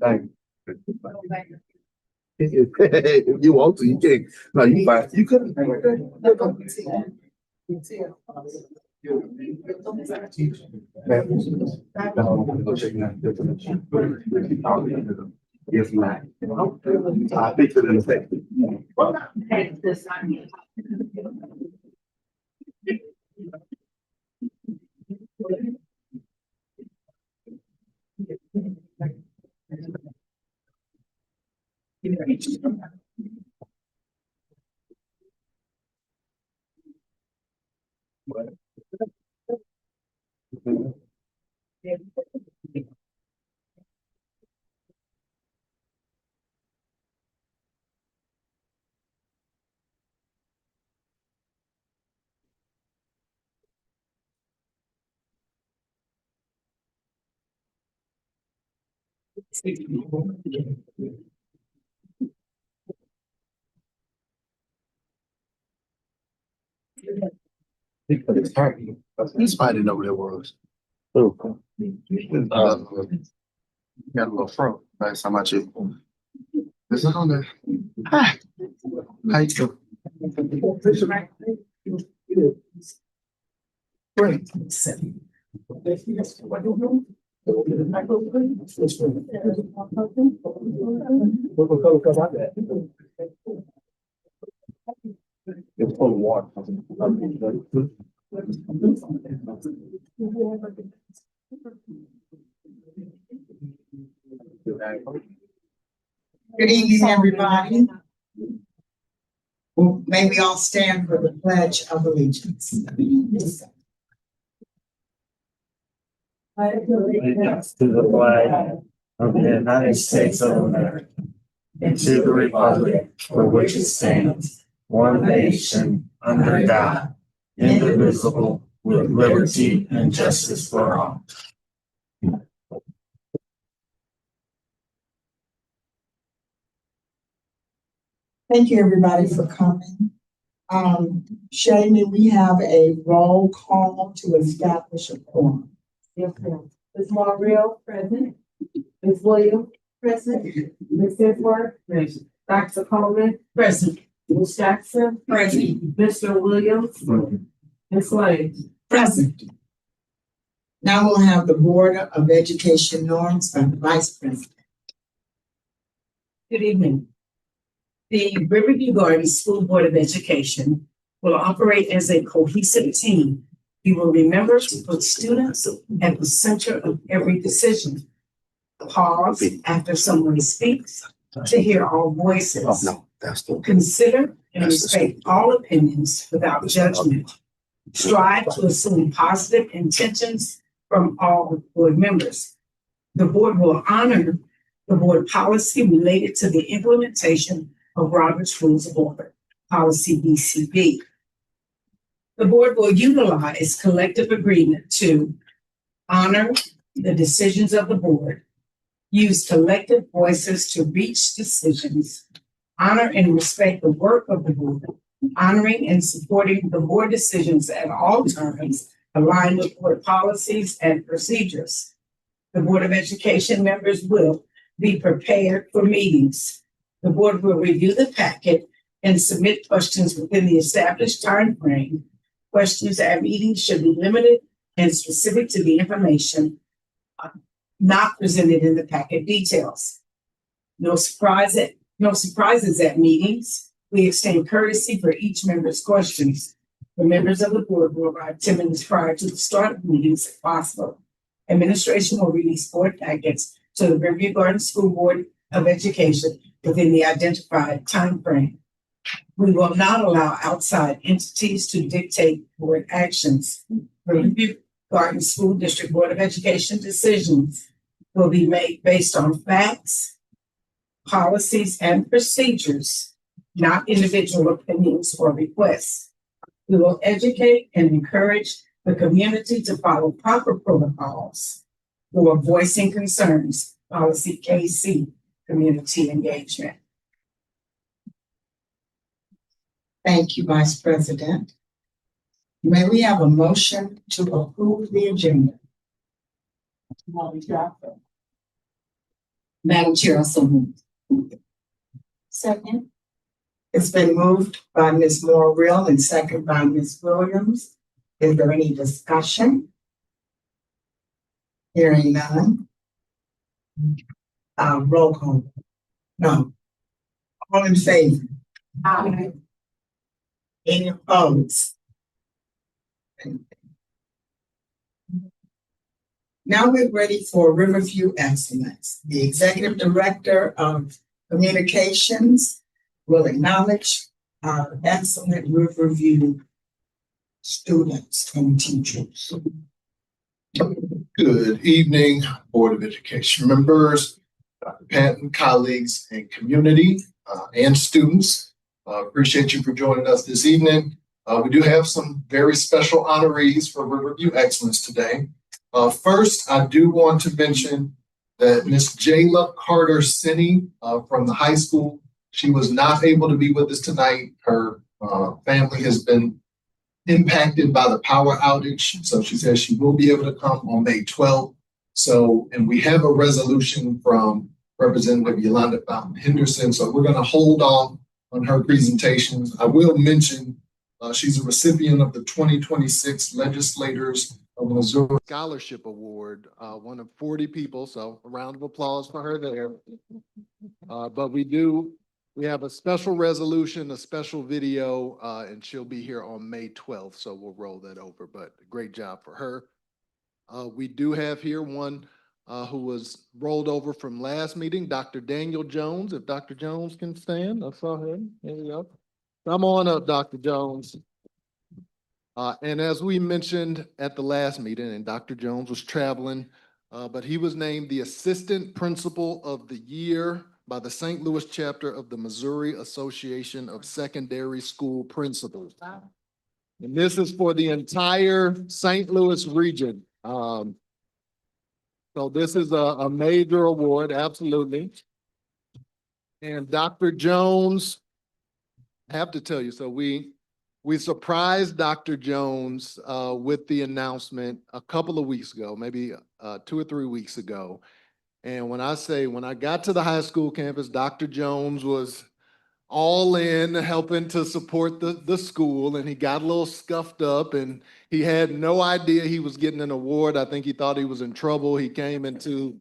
Thank you. If you want to, you can. No, you fine. You couldn't. Yes, ma'am. I think to the same. He's fighting over there was. Oh. Got a little fro. Last time I checked. Is it on there? Hi. How you doing? Great. It's full of water. Good evening, everybody. May we all stand for the Pledge of Allegiance. Allegiance to the flag of the United States of America and to the republic for which it stands, one nation, under God, indivisible, with liberty and justice for all. Thank you, everybody, for coming. Shamie, we have a roll call to establish a quorum. Yes, ma'am. Ms. Marrell, present. Ms. Williams, present. Ms. Edward, present. Dr. Coleman, present. Ms. Jackson, Present. Mr. Williams, Ms. Lane. Present. Now we'll have the Board of Education norms from the Vice President. Good evening. The Riverview Gardens School Board of Education will operate as a cohesive team. We will remember to put students at the center of every decision. Pause after someone speaks to hear all voices. Oh, no, that's the. Consider and respect all opinions without judgment. Strive to assume positive intentions from all board members. The board will honor the board policy related to the implementation of Robert's Rules of Order, policy BCB. The board will utilize collective agreement to honor the decisions of the board, use collective voices to reach decisions, honor and respect the work of the board, honoring and supporting the board decisions at all times aligned with board policies and procedures. The Board of Education members will be prepared for meetings. The board will review the packet and submit questions within the established time frame. Questions at meetings should be limited and specific to the information not presented in the packet details. No surprises at meetings. We extend courtesy for each member's questions. The members of the board will arrive 10 minutes prior to the start of meetings if possible. Administration will release board packets to the Riverview Gardens School Board of Education within the identified time frame. We will not allow outside entities to dictate board actions. Riverview Gardens School District Board of Education decisions will be made based on facts, policies, and procedures, not individual opinions or requests. We will educate and encourage the community to follow proper protocols. We are voicing concerns, policy KC, community engagement. Thank you, Vice President. May we have a motion to approve the agenda? Madam Chair, I so move. Second. It's been moved by Ms. Moore-Real and second by Ms. Williams. Is there any discussion? Hearing none. Roll call. No. All in favor? Aye. Any opposed? Now we're ready for Riverview Excellence. The Executive Director of Communications will acknowledge our excellent Riverview students and teachers. Good evening, Board of Education members, Dr. Patton, colleagues, and community, and students. Appreciate you for joining us this evening. We do have some very special honorees for Riverview Excellence today. First, I do want to mention that Miss Jayla Carter-Sinney from the high school, she was not able to be with us tonight. Her family has been impacted by the power outage. So she says she will be able to come on May 12th. So, and we have a resolution from Representative Yolanda Fountain Henderson. So we're going to hold off on her presentations. I will mention she's a recipient of the 2026 Legislators of Missouri Scholarship Award, one of 40 people. So a round of applause for her there. But we have a special resolution, a special video, and she'll be here on May 12th. So we'll roll that over, but great job for her. We do have here one who was rolled over from last meeting, Dr. Daniel Jones. If Dr. Jones can stand, I saw him. There we go. Come on up, Dr. Jones. And as we mentioned at the last meeting, and Dr. Jones was traveling, but he was named the Assistant Principal of the Year by the St. Louis chapter of the Missouri Association of Secondary School Principals. And this is for the entire St. Louis region. So this is a major award, absolutely. And Dr. Jones, I have to tell you, so we surprised Dr. Jones with the announcement a couple of weeks ago, maybe 2 or 3 weeks ago. And when I got to the high school campus, Dr. Jones was all in helping to support the school, and he got a little scuffed up and he had no idea he was getting an award. I think he thought he was in trouble. He came into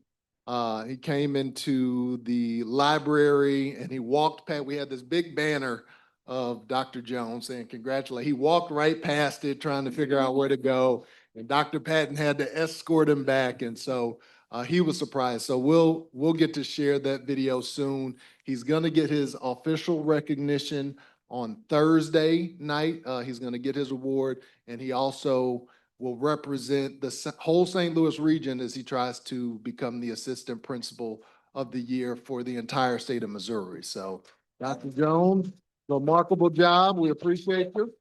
the library and he walked past, we had this big banner of Dr. Jones saying congratulations. He walked right past it trying to figure out where to go, and Dr. Patton had to escort him back. And so he was surprised. So we'll get to share that video soon. He's going to get his official recognition on Thursday night. He's going to get his award, and he also will represent the whole St. Louis region as he tries to become the assistant principal of the year for the entire state of Missouri. So Dr. Jones, remarkable job. We appreciate you.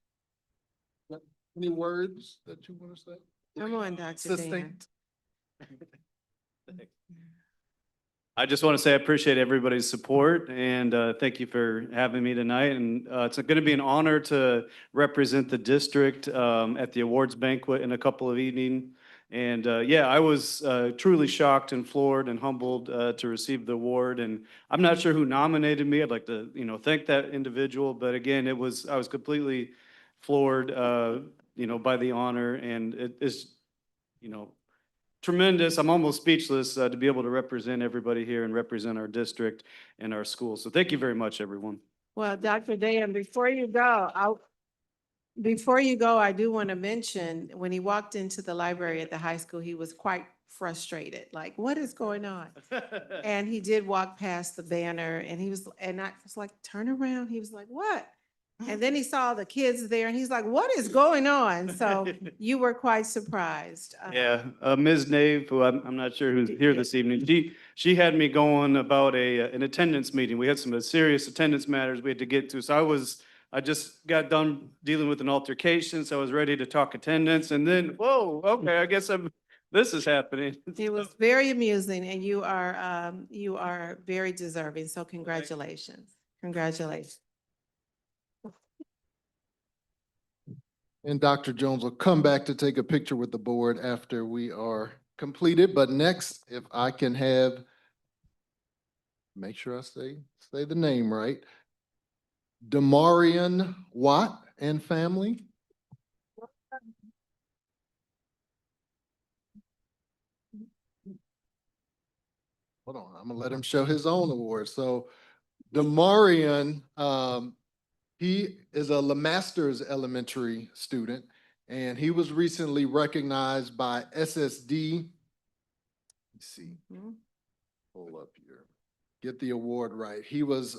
Any words that you want to say? Come on, Dr. Dan. I just want to say I appreciate everybody's support, and thank you for having me tonight. And it's going to be an honor to represent the district at the awards banquet in a couple of evenings. And yeah, I was truly shocked and floored and humbled to receive the award. And I'm not sure who nominated me. I'd like to, thank that individual. But again, I was completely floored, by the honor, and it is, tremendous. I'm almost speechless to be able to represent everybody here and represent our district and our school. So thank you very much, everyone. Well, Dr. Dan, before you go, I do want to mention when he walked into the library at the high school, he was quite frustrated. Like, what is going on? And he did walk past the banner, and I was like, turn around. He was like, what? And then he saw the kids there and he's like, what is going on? So you were quite surprised. Yeah, Ms. Nave, who I'm not sure who's here this evening, she had me going about an attendance meeting. We had some serious attendance matters we had to get to. So I just got done dealing with an altercation, so I was ready to talk attendance, and then, whoa, okay, I guess this is happening. It was very amusing, and you are very deserving, so congratulations. Congratulations. And Dr. Jones will come back to take a picture with the board after we are completed. But next, if I can have, make sure I say the name right, Damarian Watt and family. Hold on, I'm gonna let him show his own award. So Damarian, he is a LeMaster's elementary student, and he was recently recognized by SSD. Let's see, pull up here, get the award right. He was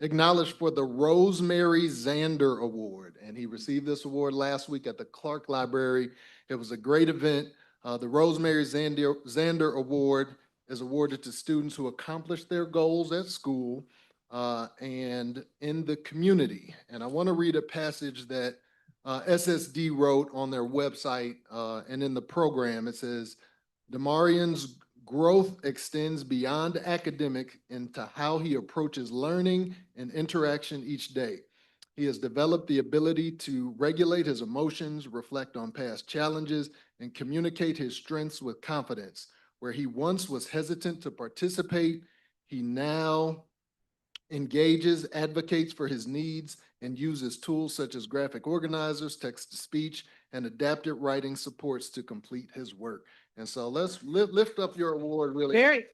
acknowledged for the Rosemary Zander Award, and he received this award last week at the Clark Library. It was a great event. The Rosemary Zander Award is awarded to students who accomplish their goals at school and in the community. And I want to read a passage that SSD wrote on their website and in the program. It says, Damarian's growth extends beyond academic into how he approaches learning and interaction each day. He has developed the ability to regulate his emotions, reflect on past challenges, and communicate his strengths with confidence. Where he once was hesitant to participate, he now engages, advocates for his needs, and uses tools such as graphic organizers, text-to-speech, and adaptive writing supports to complete his work. And so let's lift up your award really. Very.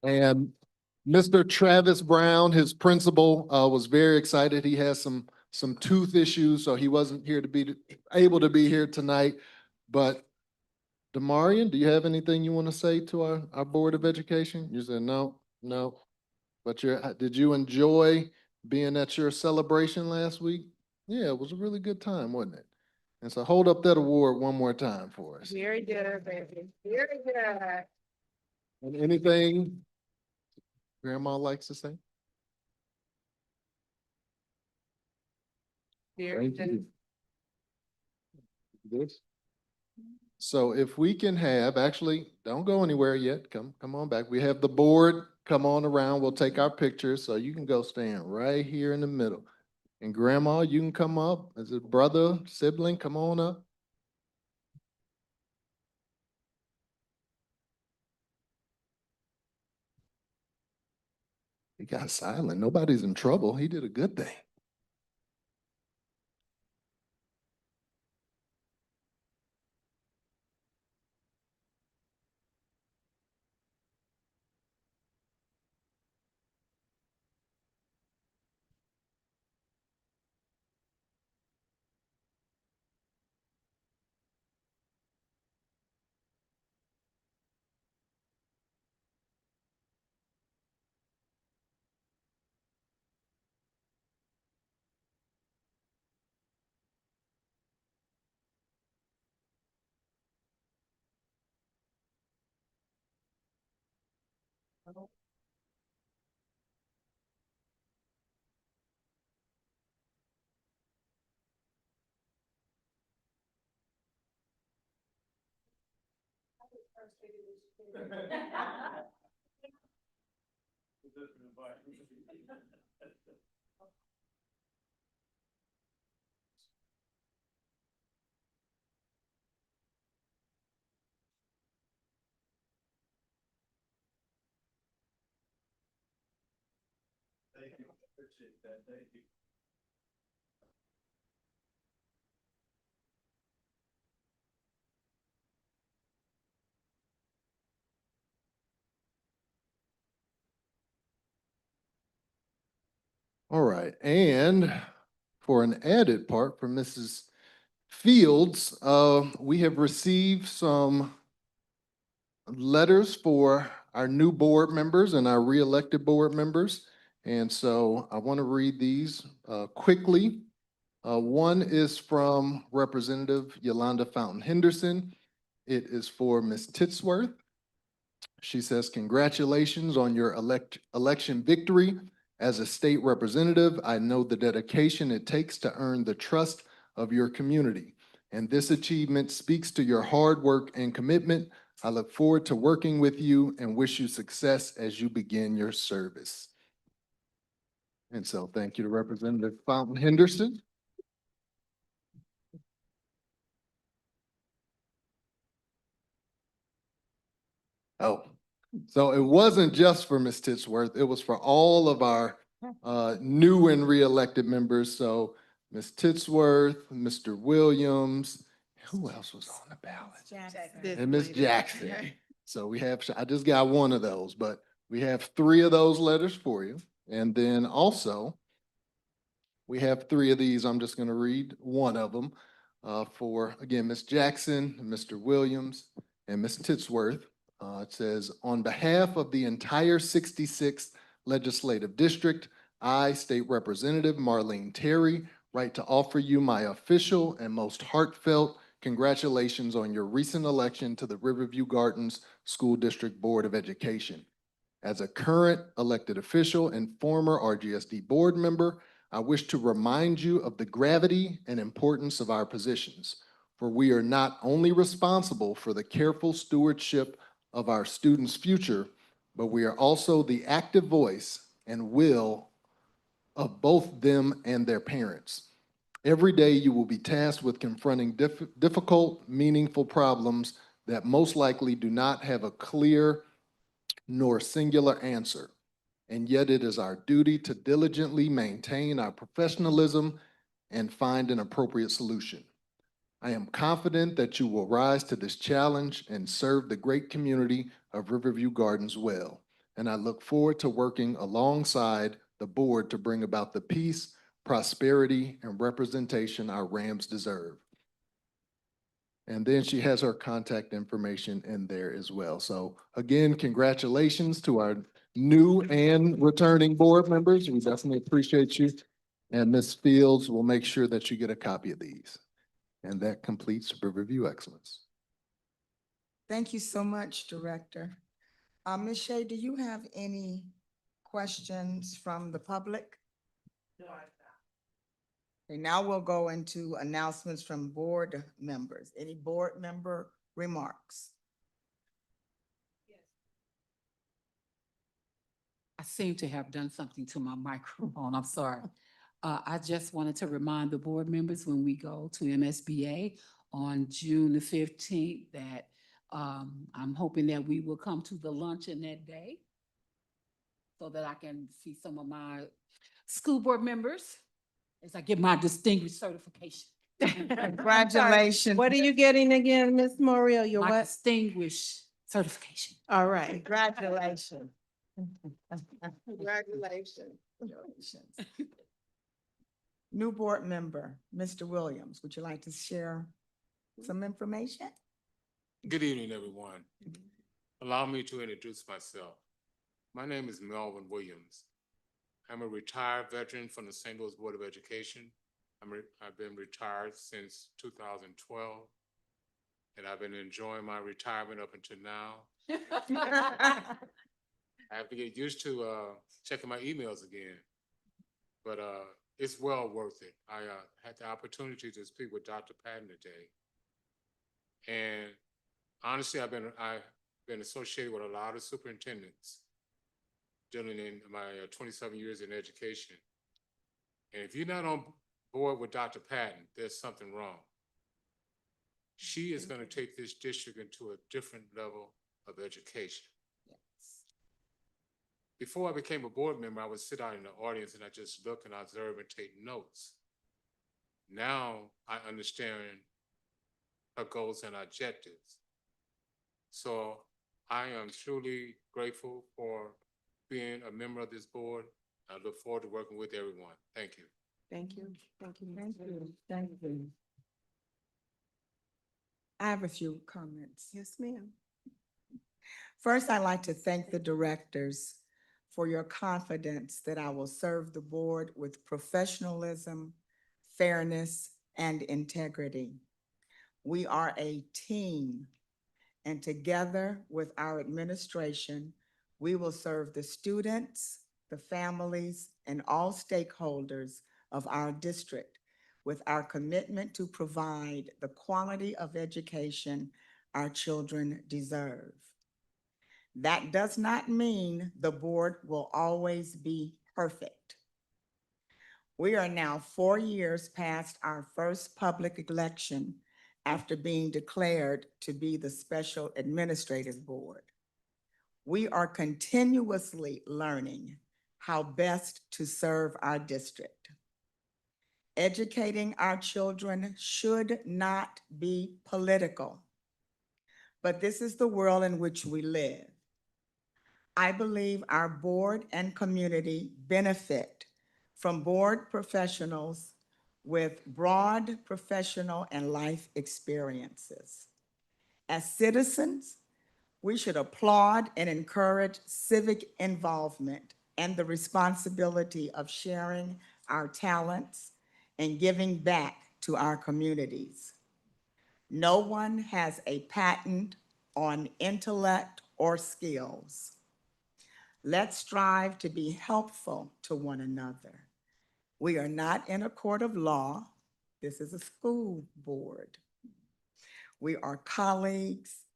And Mr. Travis Brown, his principal, was very excited. He has some tooth issues, so he wasn't able to be here tonight. But Damarian, do you have anything you want to say to our Board of Education? You said no. But did you enjoy being at your celebration last week? Yeah, it was a really good time, wasn't it? And so hold up that award one more time for us. Very good, baby. Very good. And anything Grandma likes to say? Very Thank good. you. This. So if we can have, actually, don't go anywhere yet. Come on back. We have the board come on around. We'll take our pictures. So you can go stand right here in the middle. And Grandma, you can come up. As a brother, sibling, come on up. He got silent. Nobody's in trouble. He did a good thing. Thank you. Appreciate that. Thank you. All right, and for an added part from Mrs. Fields, we have received some letters for our new board members and our re-elected board members. And so I want to read these quickly. One is from Representative Yolanda Fountain Henderson. It is for Ms. Titsworth. She says, congratulations on your election victory. As a state representative, I know the dedication it takes to earn the trust of your community. And this achievement speaks to your hard work and commitment. I look forward to working with you and wish you success as you begin your service. And so thank you to Representative Fountain Henderson. Oh, so it wasn't just for Ms. Titsworth, it was for all of our new and re-elected members. So Ms. Titsworth, Mr. Williams, who else was on the ballot? And Ms. Jackson. So we have, I just got one of those, but we have 3 of those letters for you. And then also, we have 3 of these. I'm just gonna read one of them for, again, Ms. Jackson, Mr. Williams, and Ms. Titsworth. It says, on behalf of the entire 66th Legislative District, I, State Representative Marlene Terry, write to offer you my official and most heartfelt congratulations on your recent election to the Riverview Gardens School District Board of Education. As a current elected official and former RGSD board member, I wish to remind you of the gravity and importance of our positions, for we are not only responsible for the careful stewardship of our students' future, but we are also the active voice and will of both them and their parents. Every day you will be tasked with confronting difficult, meaningful problems that most likely do not have a clear nor singular answer. And yet it is our duty to diligently maintain our professionalism and find an appropriate solution. I am confident that you will rise to this challenge and serve the great community of Riverview Gardens well. And I look forward to working alongside the board to bring about the peace, prosperity, and representation our Rams deserve. And then she has her contact information in there as well. So again, congratulations to our new and returning board members. We definitely appreciate you. And Ms. Fields will make sure that you get a copy of these. And that completes Riverview Excellence. Thank you so much, Director. Ms. Shea, do you have any questions from the public? Okay, now we'll go into announcements from board members. Any board member remarks? I seem to have done something to my microphone. I'm sorry. I just wanted to remind the board members when we go to MSBA on June the 15th that I'm hoping that we will come to the luncheon that day so that I can see some of my school board members as I get my distinguished certification. Congratulations. What are you getting again, Ms. Morial? Your My what? distinguished certification. All right. Congratulations. Congratulations. New board member, Mr. Williams, would you like to share some information? Good evening, everyone. Allow me to introduce myself. My name is Melvin Williams. I'm a retired veteran from the St. Louis Board of Education. I've been retired since 2012, and I've been enjoying my retirement up until now. I have to get used to checking my emails again, but it's well worth it. I had the opportunity to speak with Dr. Patton today, and honestly, I've been associated with a lot of superintendents dealing in my 27 years in education. And if you're not on board with Dr. Patton, there's something wrong. She is going to take this district into a different level of education. Before I became a board member, I would sit out in the audience and I just look and observe and take notes. Now I understand her goals and objectives. So I am truly grateful for being a member of this board. I look forward to working with everyone. Thank you. Thank you. Thank you. Thank you. Thank you. I have a few comments. Yes, ma'am. First, I'd like to thank the directors for your confidence that I will serve the board with professionalism, fairness, and integrity. We are a team, and together with our administration, we will serve the students, the families, and all stakeholders of our district with our commitment to provide the quality of education our children deserve. That does not mean the board will always be perfect. We are now 4 years past our first public election after being declared to be the Special Administrative Board. We are continuously learning how best to serve our district. Educating our children should not be political, but this is the world in which we live. I believe our board and community benefit from board professionals with broad professional and life experiences. As citizens, we should applaud and encourage civic involvement and the responsibility of sharing our talents and giving back to our communities. No one has a patent on intellect or skills. Let's strive to be helpful to one another. We are not in a court of law. This is a school board. We are colleagues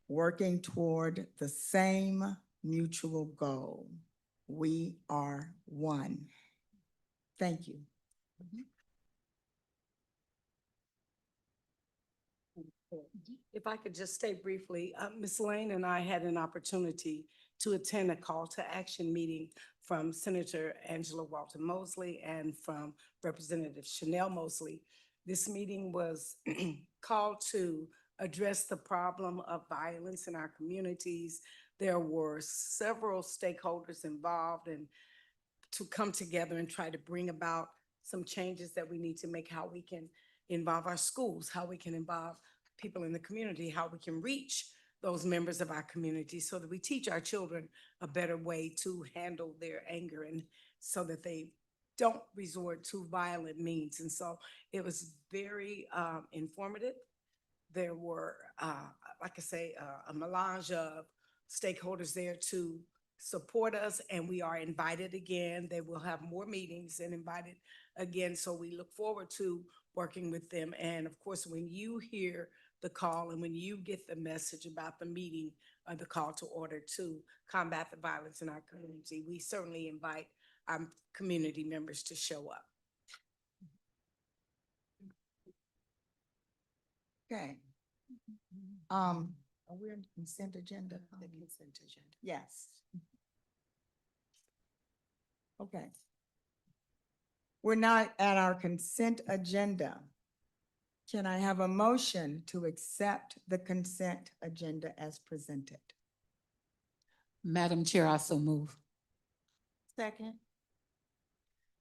working toward the same mutual goal. We are one. Thank you. If I could just stay briefly, Ms. Lane and I had an opportunity to attend a call to action meeting from Senator Angela Walton Mosley and from Representative Chanel Mosley. This meeting was called to address the problem of violence in our communities. There were several stakeholders involved and to come together and try to bring about some changes that we need to make, how we can involve our schools, how we can involve people in the community, how we can reach those members of our community so that we teach our children a better way to handle their anger and so that they don't resort to violent means. And so it was very informative. There were, like I say, a melange of stakeholders there to support us, and we are invited again. They will have more meetings and invited again. So we look forward to working with them. And of course, when you hear the call and when you get the message about the meeting or the call to order to combat the violence in our community, we certainly invite our community members to show up. Okay. Are we on the consent agenda? The consent agenda. Yes. Okay. We're not at our consent agenda. Can I have a motion to accept the consent agenda as presented? Madam Chair, I so move. Second.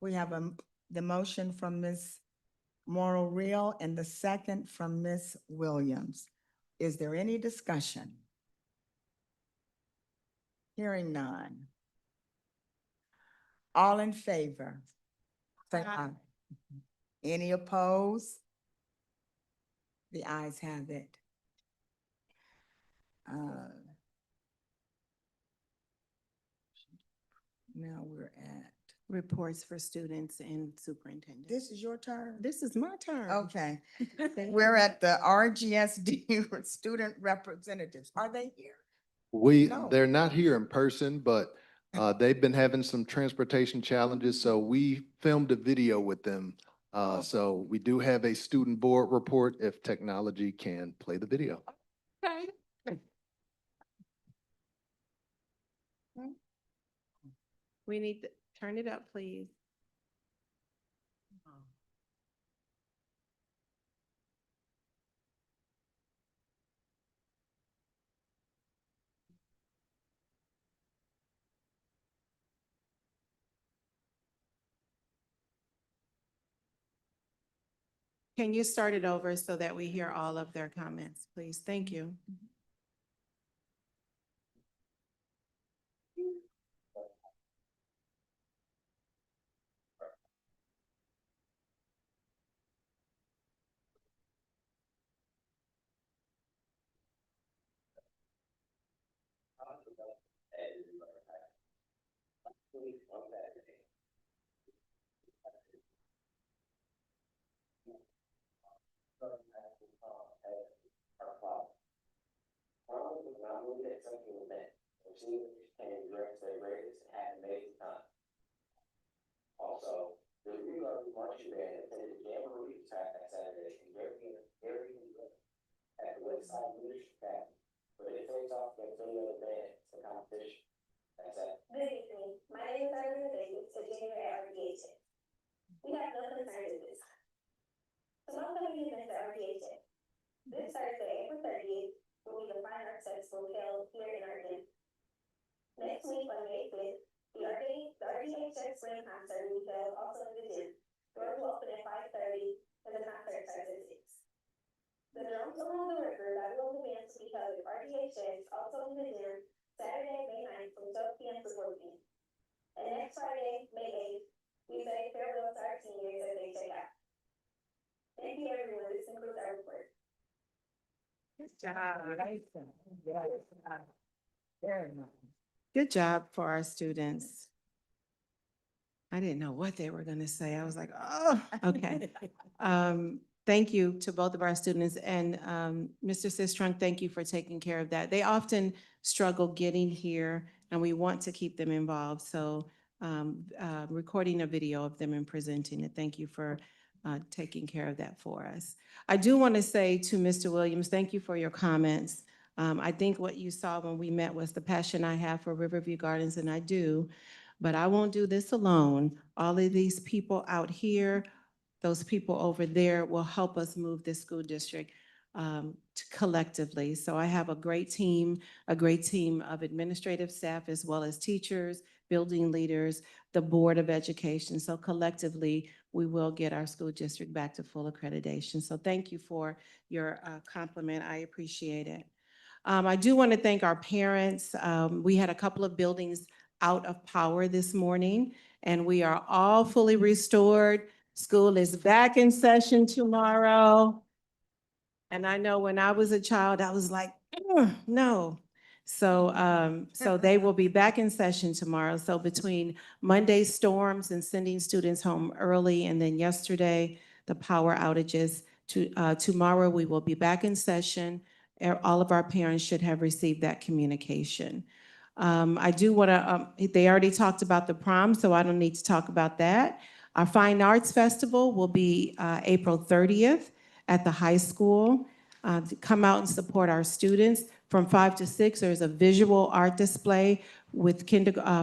We have the motion from Ms. Morrow Real and the second from Ms. Williams. Is there any discussion? Hearing none. All in favor? Say aye. Any opposed? The ayes have it. Now we're at, Reports for students and superintendent. this is your turn? This is my turn. Okay. We're at the RGSD student representatives. Are they here? No. They're not here in person, but they've been having some transportation challenges, so we filmed a video with them. So we do have a student board report if technology can play the video. Okay. We need to turn it up, please. Can you start it over so that we hear all of their comments, please? Thank you. Good evening. My name is Arlene Davis, a junior at RGSD. We have no concerns with this. So welcome you to RGSD. This Thursday, April 30th, will be the Fine Arts Festival held here in Arden. Next week on May 5th, the RGSD Spring Concert will be held also in the gym. Doors will open at 5:30 and the concert starts at 6. The Drums Along the River Bible events will be held at RGSD also in the gym Saturday, May 9th from 12 p.m. to 4 p.m. And next Friday, May 8th, we say farewell to our seniors as they check out. Thank you, everyone. This concludes our report. Good job for our students. I didn't know what they were going to say. I was like, oh, okay. Thank you to both of our students. And Mr. Sistrunk, thank you for taking care of that. They often struggle getting here, and we want to keep them involved. So recording a video of them and presenting it, thank you for taking care of that for us. I do want to say to Mr. Williams, thank you for your comments. I think what you saw when we met was the passion I have for Riverview Gardens, and I do. But I won't do this alone. All of these people out here, those people over there will help us move this school district collectively. So I have a great team of administrative staff as well as teachers, building leaders, the Board of Education. So collectively, we will get our school district back to full accreditation. So thank you for your compliment. I appreciate it. I do want to thank our parents. We had a couple of buildings out of power this morning, and we are all fully restored. School is back in session tomorrow. And I know when I was a child, I was like, no. So, so they will be back in session tomorrow. So between Monday's storms and sending students home early, and then yesterday, the power outages, tomorrow we will be back in session. All of our parents should have received that communication. I do want to, they already talked about the prom, so I don't need to talk about that. Our Fine Arts Festival will be April 30th at the high school. To come out and support our students. From 5 to 6, there's a visual art display with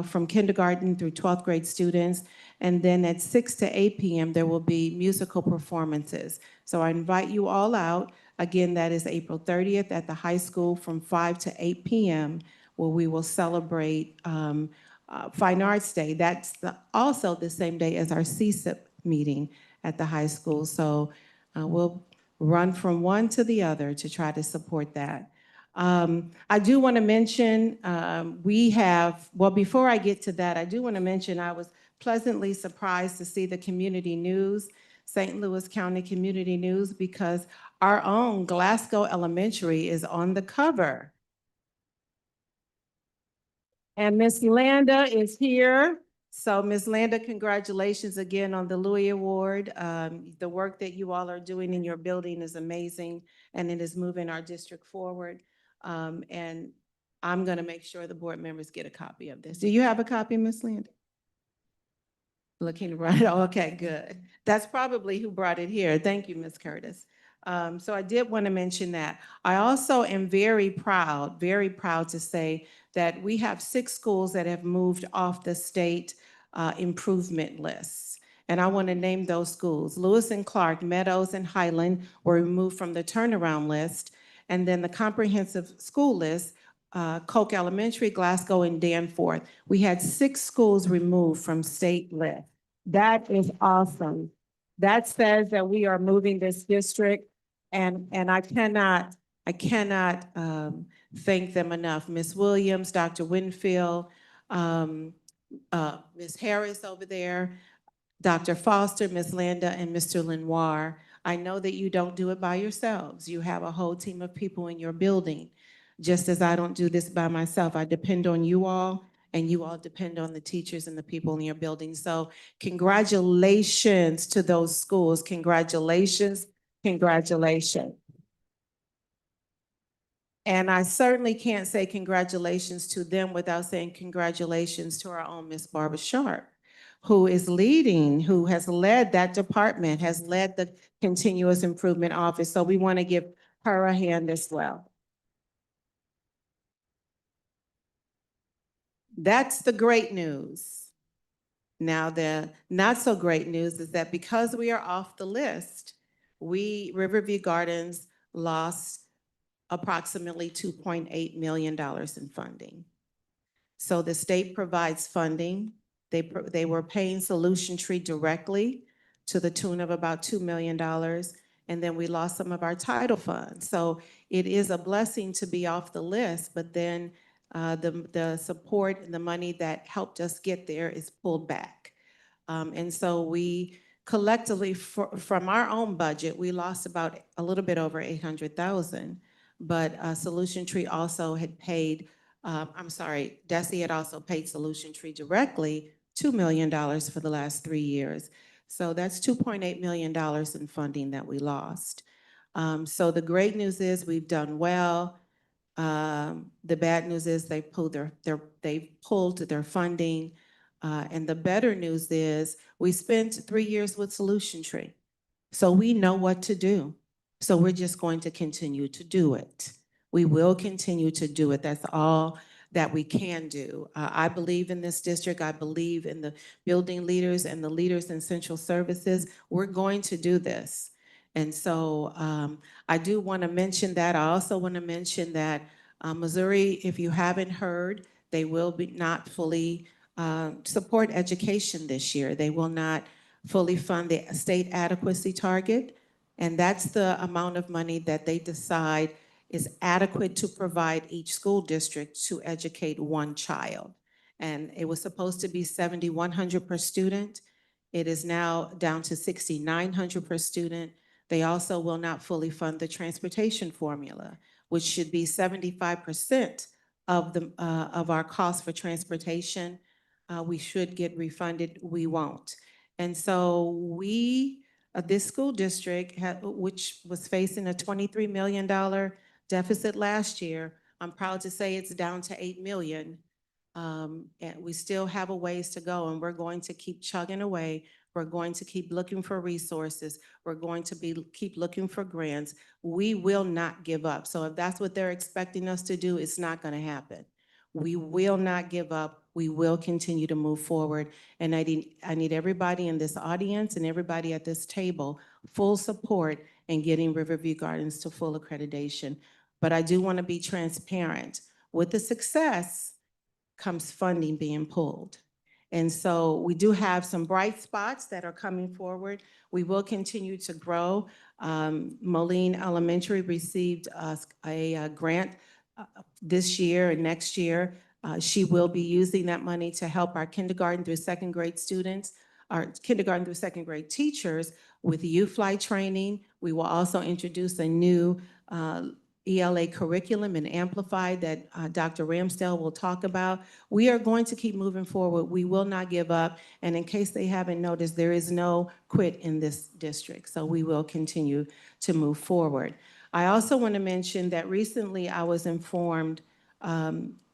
from kindergarten through 12th grade students. And then at 6 to 8 p.m., there will be musical performances. So I invite you all out. Again, that is April 30th at the high school from 5 to 8 p.m., where we will celebrate Fine Arts Day. That's also the same day as our CSIP meeting at the high school. So we'll run from one to the other to try to support that. I do want to mention, well, before I get to that, I do want to mention I was pleasantly surprised to see the community news, St. Louis County Community News, because our own Glasgow Elementary is on the cover. And Miss Landa is here. So Ms. Landa, congratulations again on the Louis Award. The work that you all are doing in your building is amazing, and it is moving our district forward. And I'm gonna make sure the board members get a copy of this. Do you have a copy, Ms. Landa? Looking right, okay, good. That's probably who brought it here. Thank you, Ms. Curtis. So I did want to mention that. I also am very proud to say that we have 6 schools that have moved off the state improvement lists. And I want to name those schools. Lewis and Clark, Meadows, and Highland were removed from the turnaround list. And then the comprehensive school list, Koch Elementary, Glasgow, and Danforth. We had 6 schools removed from state list. That is awesome. That says that we are moving this district, and I cannot thank them enough. Ms. Williams, Dr. Winfield, Ms. Harris over there, Dr. Foster, Ms. Landa, and Mr. Lenoir. I know that you don't do it by yourselves. You have a whole team of people in your building. Just as I don't do this by myself, I depend on you all, and you all depend on the teachers and the people in your building. So congratulations to those schools. Congratulations, congratulations. And I certainly can't say congratulations to them without saying congratulations to our own Miss Barbara Sharp, who is leading, who has led that department, has led the continuous improvement office. So we want to give her a hand as well. That's the great news. Now, the not so great news is that because we are off the list, Riverview Gardens lost approximately $2.8 million in funding. So the state provides funding. They were paying Solution Tree directly to the tune of about $2 million. And then we lost some of our title funds. So it is a blessing to be off the list, but then the support and the money that helped us get there is pulled back. And so we collectively, from our own budget, we lost about a little bit over 800,000. But Solution Tree also had paid, DESE had also paid Solution Tree directly $2 million for the last 3 years. So that's $2.8 million in funding that we lost. So the great news is we've done well. The bad news is they pulled their funding. And the better news is we spent 3 years with Solution Tree. So we know what to do. So we're just going to continue to do it. We will continue to do it. That's all that we can do. I believe in this district. I believe in the building leaders and the leaders in central services. We're going to do this. And so I do want to mention that. I also want to mention that Missouri, if you haven't heard, they will be not fully support education this year. They will not fully fund the state adequacy target. And that's the amount of money that they decide is adequate to provide each school district to educate one child. And it was supposed to be $7,100 per student. It is now down to $6,900 per student. They also will not fully fund the transportation formula, which should be 75% of our cost for transportation. We should get refunded. We won't. And so this school district, which was facing a $23 million deficit last year, I'm proud to say it's down to $8 million. And we still have a ways to go, and we're going to keep chugging away. We're going to keep looking for resources. We're going to keep looking for grants. We will not give up. So if that's what they're expecting us to do, it's not going to happen. We will not give up. We will continue to move forward. And I need everybody in this audience and everybody at this table full support in getting Riverview Gardens to full accreditation. But I do want to be transparent. With the success comes funding being pulled. And so we do have some bright spots that are coming forward. We will continue to grow. Moline Elementary received a grant this year and next year. She will be using that money to help our kindergarten through second grade students, our kindergarten through second grade teachers with U-Fly training. We will also introduce a new ELA curriculum and Amplify that Dr. Ramsdale will talk about. We are going to keep moving forward. We will not give up. And in case they haven't noticed, there is no quit in this district. So we will continue to move forward. I also want to mention that recently I was informed,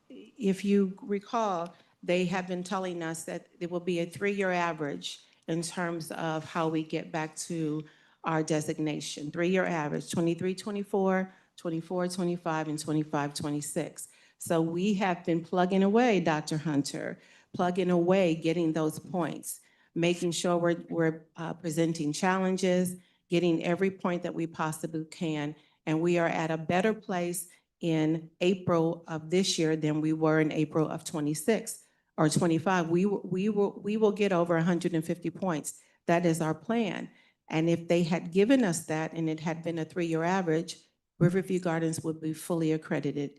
if you recall, they have been telling us that there will be a 3-year average in terms of how we get back to our designation. 3-year average, 23-24, 24-25, and 25-26. So we have been plugging away, Dr. Hunter, plugging away, getting those points, making sure we're presenting challenges, getting every point that we possibly can. And we are at a better place in April of this year than we were in April of 26 or 25. We will get over 150 points. That is our plan. And if they had given us that and it had been a 3-year average, Riverview Gardens would be fully accredited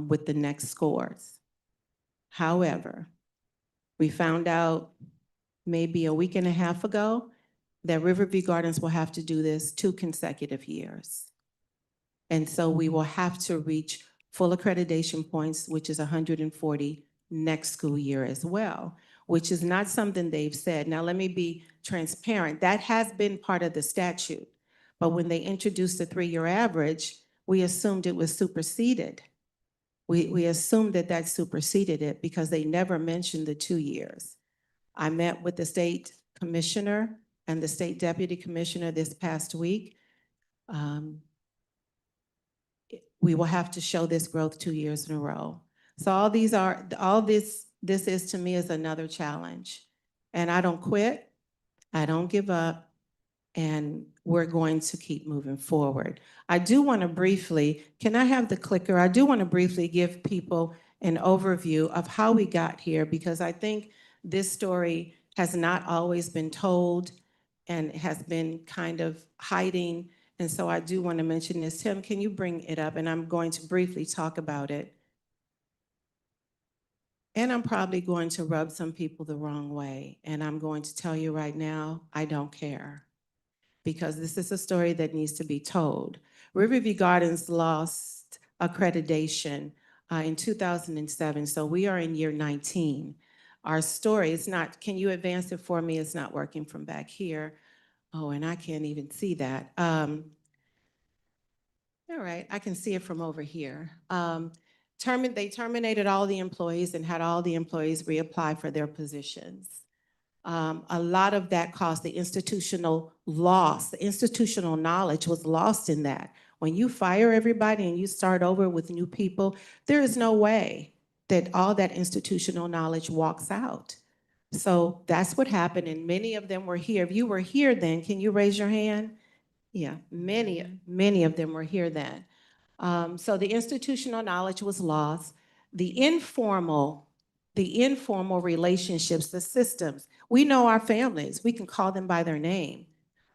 with the next scores. However, we found out maybe a week and a half ago that Riverview Gardens will have to do this 2 consecutive years. And so we will have to reach full accreditation points, which is 140 next school year as well, which is not something they've said. Now, let me be transparent. That has been part of the statute. But when they introduced the 3-year average, we assumed it was superseded. We assumed that that superseded it because they never mentioned the 2 years. I met with the state commissioner and the state deputy commissioner this past week. We will have to show this growth 2 years in a row. So this is to me is another challenge. And I don't quit, I don't give up, and we're going to keep moving forward. I do want to briefly, can I have the clicker? I do want to briefly give people an overview of how we got here, because I think this story has not always been told and has been kind of hiding. And so I do want to mention this. Tim, can you bring it up? And I'm going to briefly talk about it. And I'm probably going to rub some people the wrong way. And I'm going to tell you right now, I don't care, because this is a story that needs to be told. Riverview Gardens lost accreditation in 2007, so we are in year 19. Our story is not, can you advance it for me? It's not working from back here. Oh, and I can't even see that. All right, I can see it from over here. They terminated all the employees and had all the employees reapply for their positions. A lot of that caused the institutional loss. The institutional knowledge was lost in that. When you fire everybody and you start over with new people, there is no way that all that institutional knowledge walks out. So that's what happened, and many of them were here. If you were here then, can you raise your hand? Yeah, many of them were here then. So the institutional knowledge was lost. The informal relationships, the systems. We know our families. We can call them by their name.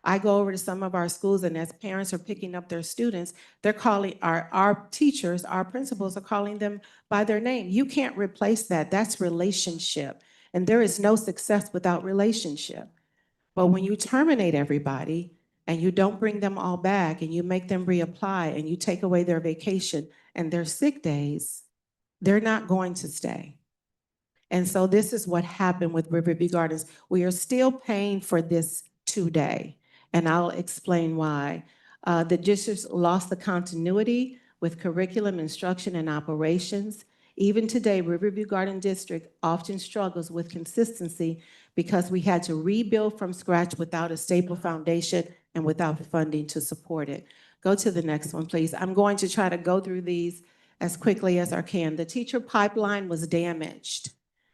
I go over to some of our schools, and as parents are picking up their students, they're calling our teachers, our principals are calling them by their name. You can't replace that. That's relationship. And there is no success without relationship. But when you terminate everybody and you don't bring them all back and you make them reapply and you take away their vacation and their sick days, they're not going to stay. And so this is what happened with Riverview Gardens. We are still paying for this today, and I'll explain why. The district lost the continuity with curriculum, instruction, and operations. Even today, Riverview Garden District often struggles with consistency because we had to rebuild from scratch without a stable foundation and without funding to support it. Go to the next one, please. I'm going to try to go through these as quickly as I can. The teacher pipeline was damaged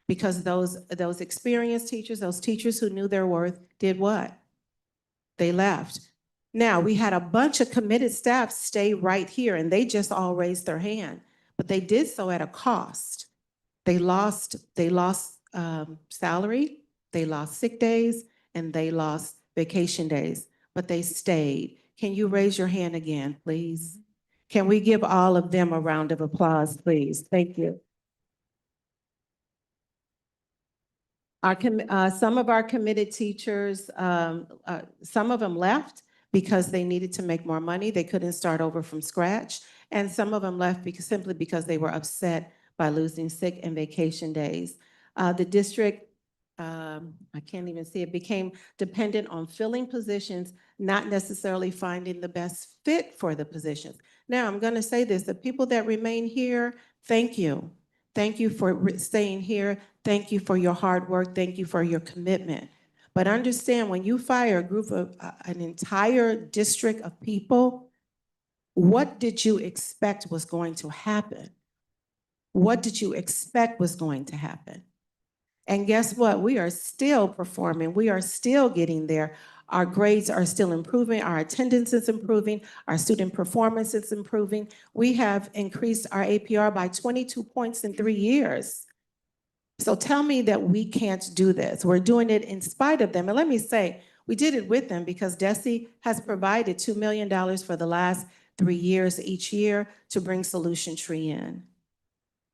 because those experienced teachers, those teachers who knew their worth, did what? They left. Now, we had a bunch of committed staff stay right here, and they just all raised their hand, but they did so at a cost. They lost salary, they lost sick days, and they lost vacation days, but they stayed. Can you raise your hand again, please? Can we give all of them a round of applause, please? Thank you. Some of our committed teachers, some of them left because they needed to make more money. They couldn't start over from scratch. And some of them left simply because they were upset by losing sick and vacation days. The district, I can't even see it, became dependent on filling positions, not necessarily finding the best fit for the positions. Now, I'm going to say this, the people that remain here, thank you. Thank you for staying here. Thank you for your hard work. Thank you for your commitment. But understand, when you fire a group of an entire district of people, what did you expect was going to happen? What did you expect was going to happen? And guess what? We are still performing. We are still getting there. Our grades are still improving. Our attendance is improving. Our student performance is improving. We have increased our APR by 22 points in 3 years. So tell me that we can't do this. We're doing it in spite of them. And let me say, we did it with them because DESE has provided $2 million for the last 3 years each year to bring Solution Tree in.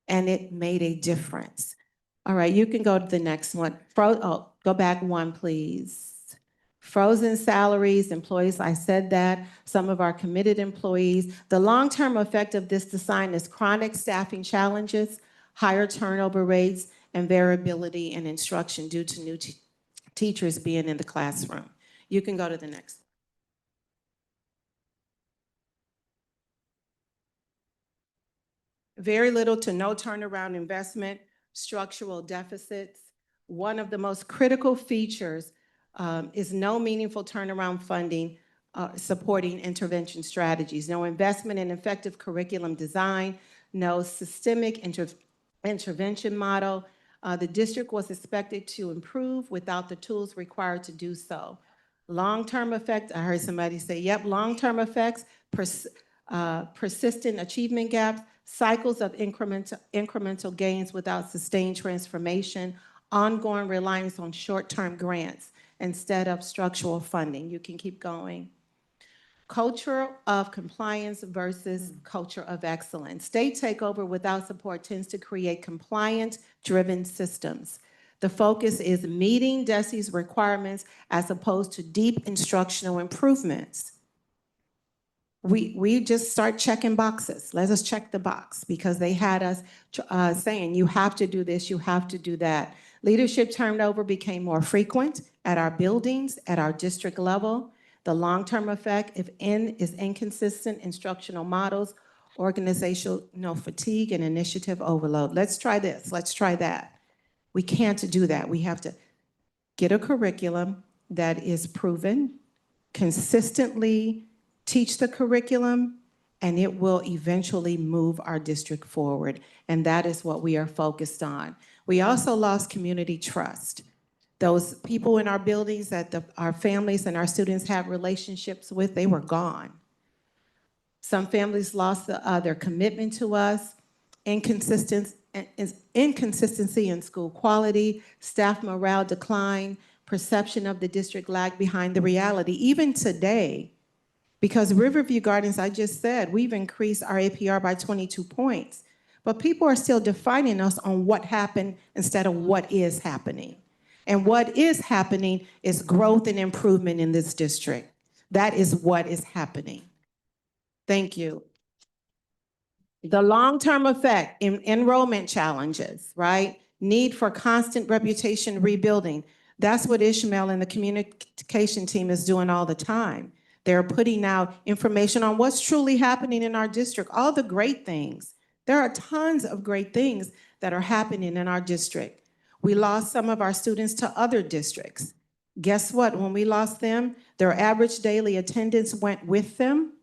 And it made a difference. All right, you can go to the next one. Go back one, please. Frozen salaries, employees, I said that. Some of our committed employees. The long-term effect of this design is chronic staffing challenges, higher turnover rates, and variability in instruction due to new teachers being in the classroom. You can go to the next. Very little to no turnaround investment, structural deficits. One of the most critical features is no meaningful turnaround funding supporting intervention strategies, no investment in effective curriculum design, no systemic intervention model. The district was expected to improve without the tools required to do so. Long-term effects, I heard somebody say, yep, long-term effects, persistent achievement gaps, cycles of incremental gains without sustained transformation, ongoing reliance on short-term grants instead of structural funding. You can keep going. Culture of compliance versus culture of excellence. State takeover without support tends to create compliance-driven systems. The focus is meeting DESE's requirements as opposed to deep instructional improvements. We just start checking boxes. Let us check the box because they had us saying, you have to do this, you have to do that. Leadership turnover became more frequent at our buildings, at our district level. The long-term effect is inconsistent instructional models, organizational fatigue, and initiative overload. Let's try this, let's try that. We can't do that. We have to get a curriculum that is proven, consistently teach the curriculum, and it will eventually move our district forward. And that is what we are focused on. We also lost community trust. Those people in our buildings that our families and our students have relationships with, they were gone. Some families lost their commitment to us, inconsistency in school quality, staff morale decline, perception of the district lagged behind the reality. Even today, because Riverview Gardens, I just said, we've increased our APR by 22 points, but people are still defining us on what happened instead of what is happening. And what is happening is growth and improvement in this district. That is what is happening. Thank you. The long-term effect in enrollment challenges, right? Need for constant reputation rebuilding. That's what Ishmael and the communication team is doing all the time. They're putting out information on what's truly happening in our district, all the great things. There are tons of great things that are happening in our district. We lost some of our students to other districts. Guess what? When we lost them, their average daily attendance went with them,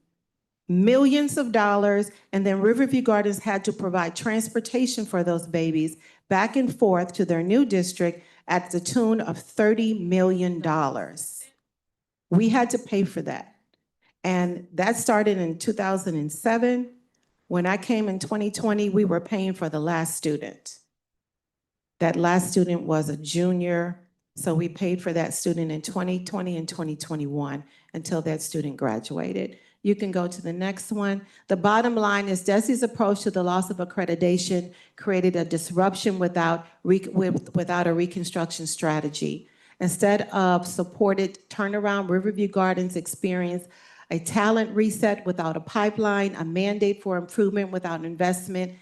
millions of dollars, and then Riverview Gardens had to provide transportation for those babies back and forth to their new district at the tune of $30 million. We had to pay for that. And that started in 2007. When I came in 2020, we were paying for the last student. That last student was a junior, so we paid for that student in 2020 and 2021 until that student graduated. You can go to the next one. The bottom line is DESE's approach to the loss of accreditation created a disruption without a reconstruction strategy. Instead of supported turnaround, Riverview Gardens experienced a talent reset without a pipeline, a mandate for improvement without investment,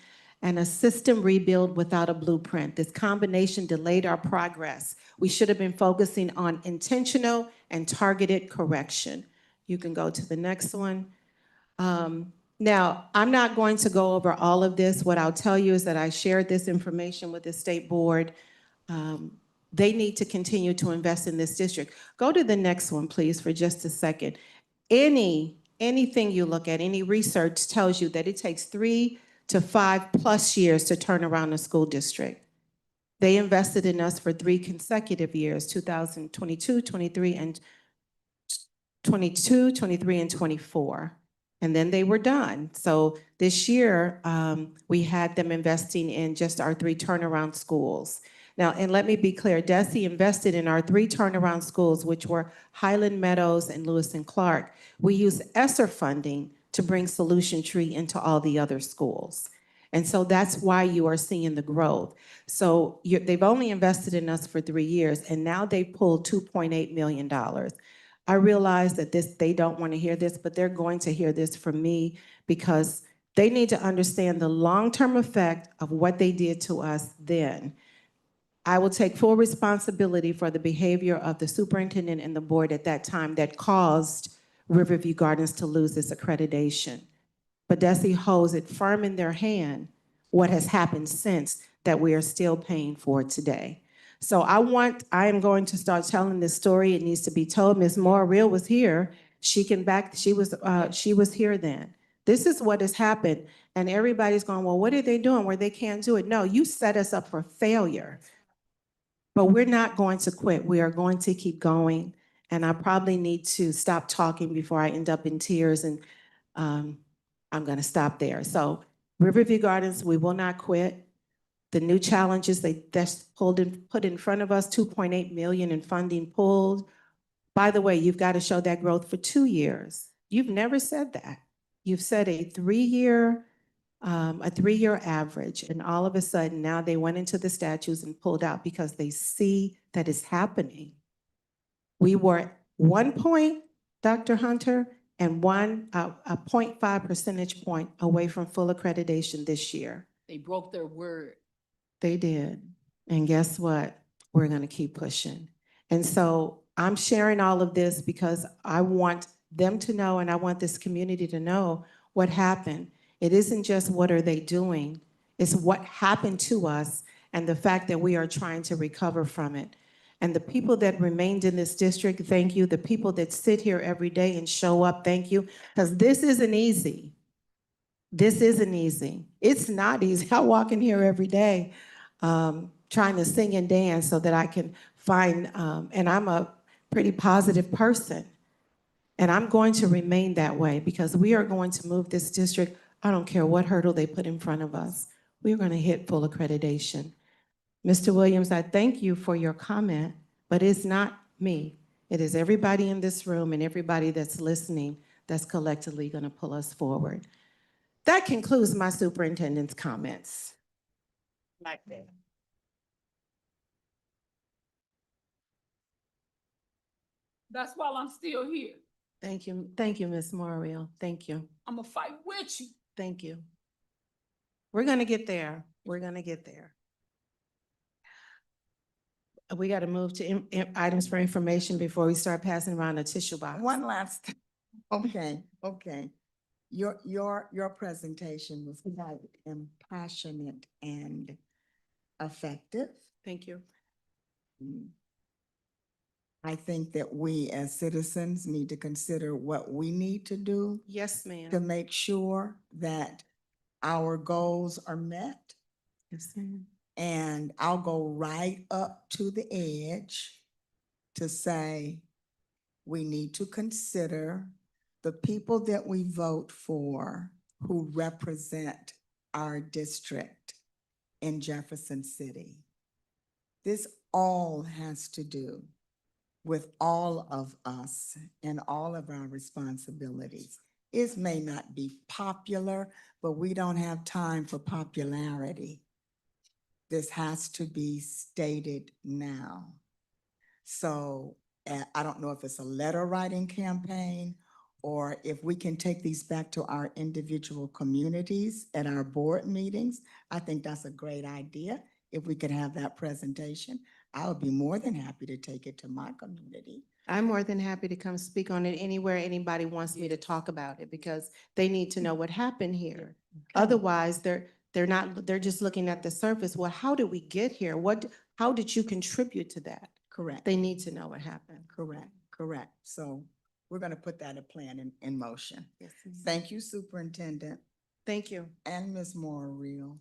and a system rebuild without a blueprint. This combination delayed our progress. We should have been focusing on intentional and targeted correction. You can go to the next one. Now, I'm not going to go over all of this. What I'll tell you is that I shared this information with the state board. They need to continue to invest in this district. Go to the next one, please, for just a second. Anything you look at, any research tells you that it takes 3 to 5+ years to turn around a school district. They invested in us for 3 consecutive years, 2022, 23, and 22, 23, and 24. And then they were done. So this year, we had them investing in just our 3 turnaround schools. Now, and let me be clear, DESE invested in our 3 turnaround schools, which were Highland Meadows and Lewis and Clark. We used ESSER funding to bring Solution Tree into all the other schools. And so that's why you are seeing the growth. So they've only invested in us for 3 years, and now they've pulled $2.8 million. I realize that they don't want to hear this, but they're going to hear this from me because They need to understand the long-term effect of what they did to us then. I will take full responsibility for the behavior of the superintendent and the board at that time that caused Riverview Gardens to lose its accreditation. But Desi holds it firm in their hand what has happened since that we are still paying for today. So I am going to start telling this story. It needs to be told. Ms. Moore Real was here. She was here then. This is what has happened. And everybody's going, well, what are they doing where they can't do it? No, you set us up for failure. But we're not going to quit. We are going to keep going. And I probably need to stop talking before I end up in tears, and I'm going to stop there. So Riverview Gardens, we will not quit. The new challenges that's put in front of us, 2.8 million in funding pulled. By the way, you've got to show that growth for 2 years. You've never said that. You've said a three-year average, and all of a sudden now they went into the statutes and pulled out because they see that it's happening. We were 1 point, Dr. Hunter, and a 0.5 percentage point away from full accreditation this year. They broke their word. They did. And guess what? We're going to keep pushing. And so I'm sharing all of this because I want them to know, and I want this community to know what happened. It isn't just what are they doing, it's what happened to us and the fact that we are trying to recover from it. And the people that remained in this district, thank you. The people that sit here every day and show up, thank you. Because this isn't easy. This isn't easy. It's not easy. I walk in here every day trying to sing and dance so that I can find, and I'm a pretty positive person. And I'm going to remain that way because we are going to move this district. I don't care what hurdle they put in front of us. We're going to hit full accreditation. Mr. Williams, I thank you for your comment, but it's not me. It is everybody in this room and everybody that's listening that's collectively going to pull us forward. That concludes my superintendent's comments. Like that. That's why I'm still here. Thank you, Ms. Morial. Thank you. I'm gonna fight with you. Thank you. We're gonna get there. We're gonna get there. We got to move to items for information before we start passing around a tissue box. One last, okay. Your presentation was quite impassionate and effective. Thank you. I think that we as citizens need to consider what we need to do Yes, to ma'am. make sure that our goals are met. Yes, ma'am. And I'll go right up to the edge to say, we need to consider the people that we vote for who represent our district in Jefferson City. This all has to do with all of us and all of our responsibilities. It may not be popular, but we don't have time for popularity. This has to be stated now. So I don't know if it's a letter writing campaign or if we can take these back to our individual communities at our board meetings. I think that's a great idea. If we could have that presentation, I would be more than happy to take it to my community. I'm more than happy to come speak on it anywhere anybody wants me to talk about it because they need to know what happened here. Okay. Otherwise, they're just looking at the surface. Well, how did we get here? How did you contribute to that? Correct. They need to know what happened. Correct. So we're going to put that plan in motion. Yes, ma'am. Thank you, Superintendent Thank you. and Ms. Moore-Real.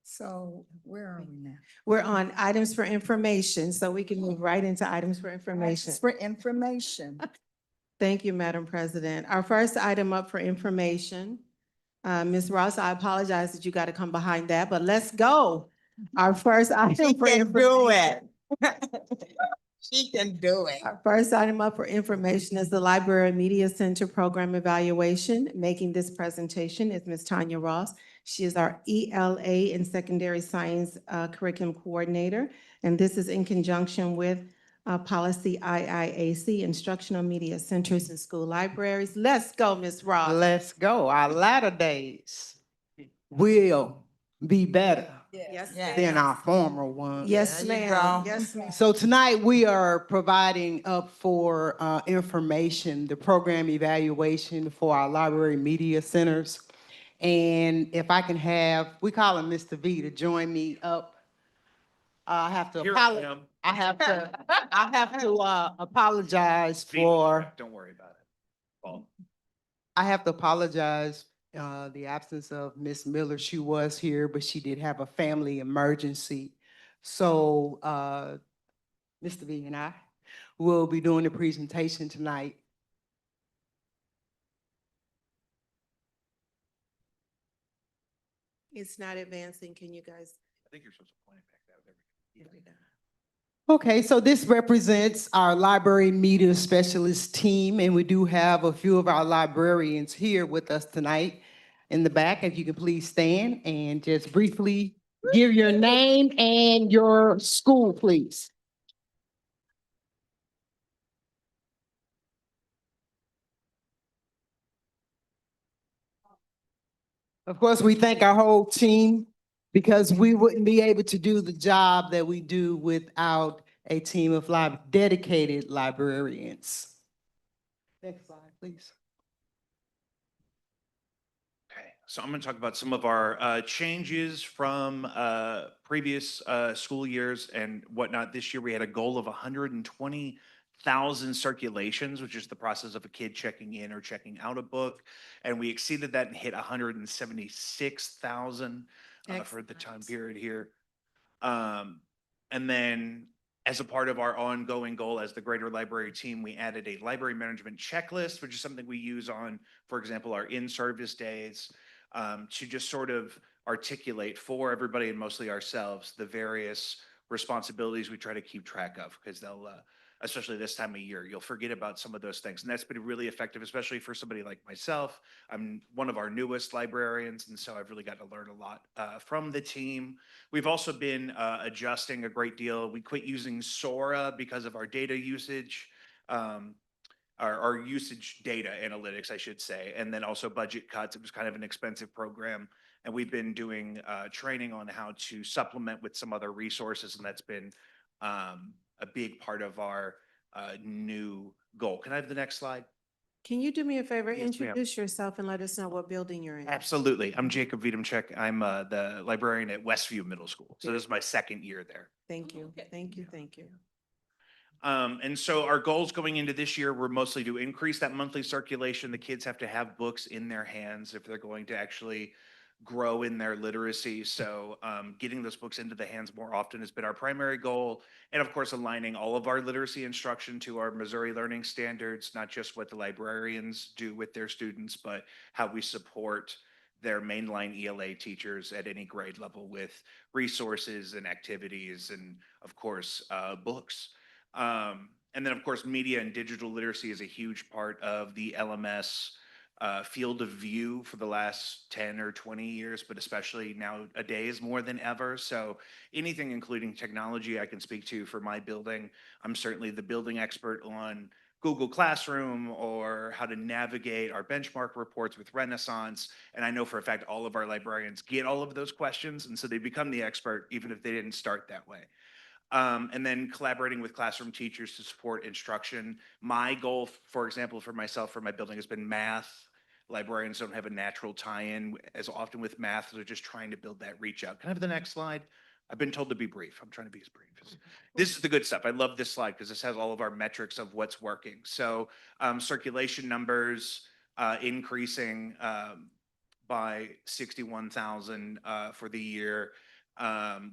So where are we now? We're on items for information, so we can move right into items for information. For information. Thank you, Madam President. Our first item up for information, Ms. Ross, I apologize that you got to come behind that, but let's go. Our first item for information. She can do it. Our first item up for information is the Library Media Center Program Evaluation. Making this presentation is Ms. Tanya Ross. She is our ELA and Secondary Science Curriculum Coordinator, and this is in conjunction with Policy IIAC, Instructional Media Centers and School Libraries. Let's go, Ms. Ross. Let's go. Our latter days will be better Yes, Yes. than our former ones. Yes, There you ma'am. go. Yes, ma'am. So tonight we are providing up for information, the program evaluation for our library media centers. And if I can have, we call him Mr. V to join me up. I have to apologize. I have to apologize for. Don't worry about it. Well, I have to apologize, the absence of Miss Miller. She was here, but she did have a family emergency. So, Mr. V and I will be doing the presentation tonight. It's not advancing. Can you guys? I think you're supposed to point it back that way. Okay, so this represents our library media specialist team, and we do have a few of our librarians here with us tonight in the back. If you can please stand and just briefly give your name and your school, please. Of course, we thank our whole team because we wouldn't be able to do the job that we do without a team of dedicated librarians. Next slide, please. Okay, so I'm going to talk about some of our changes from previous school years and whatnot. This year, we had a goal of 120,000 circulations, which is the process of a kid checking in or checking out a book. And we exceeded that and hit 176,000 for the time period here. And then as a part of our ongoing goal as the Greater Library team, we added a library management checklist, which is something we use on, for example, our in-service days, to just sort of articulate for everybody and mostly ourselves the various responsibilities we try to keep track of, because they'll, especially this time of year, you'll forget about some of those things. And that's been really effective, especially for somebody like myself. I'm one of our newest librarians, and so I've really got to learn a lot from the team. We've also been adjusting a great deal. We quit using Sora because of our data usage, our usage data analytics, I should say, and then also budget cuts. It was kind of an expensive program. And we've been doing training on how to supplement with some other resources, and that's been a big part of our new goal. Can I have the next slide? Can you do me a favor? Yes, ma'am. Introduce yourself and let us know what building you're in. Absolutely. I'm Jacob Wiedemchek. I'm the librarian at Westview Middle School. So this is my second year there. Thank you. Thank you. Thank you. And so our goals going into this year were mostly to increase that monthly circulation. The kids have to have books in their hands if they're going to actually grow in their literacy. So getting those books into the hands more often has been our primary goal. And of course, aligning all of our literacy instruction to our Missouri Learning Standards, not just what the librarians do with their students, but how we support their mainline ELA teachers at any grade level with resources and activities and of course, books. And then of course, media and digital literacy is a huge part of the LMS field of view for the last 10 or 20 years, but especially nowadays more than ever. So anything including technology I can speak to for my building. I'm certainly the building expert on Google Classroom or how to navigate our benchmark reports with Renaissance. And I know for a fact all of our librarians get all of those questions, and so they become the expert even if they didn't start that way. And then collaborating with classroom teachers to support instruction. My goal, for example, for myself, for my building has been math. Librarians don't have a natural tie-in as often with math, so they're just trying to build that reach out. Can I have the next slide? I've been told to be brief. I'm trying to be as brief as. This is the good stuff. I love this slide because this has all of our metrics of what's working. So circulation numbers increasing by 61,000 for the year.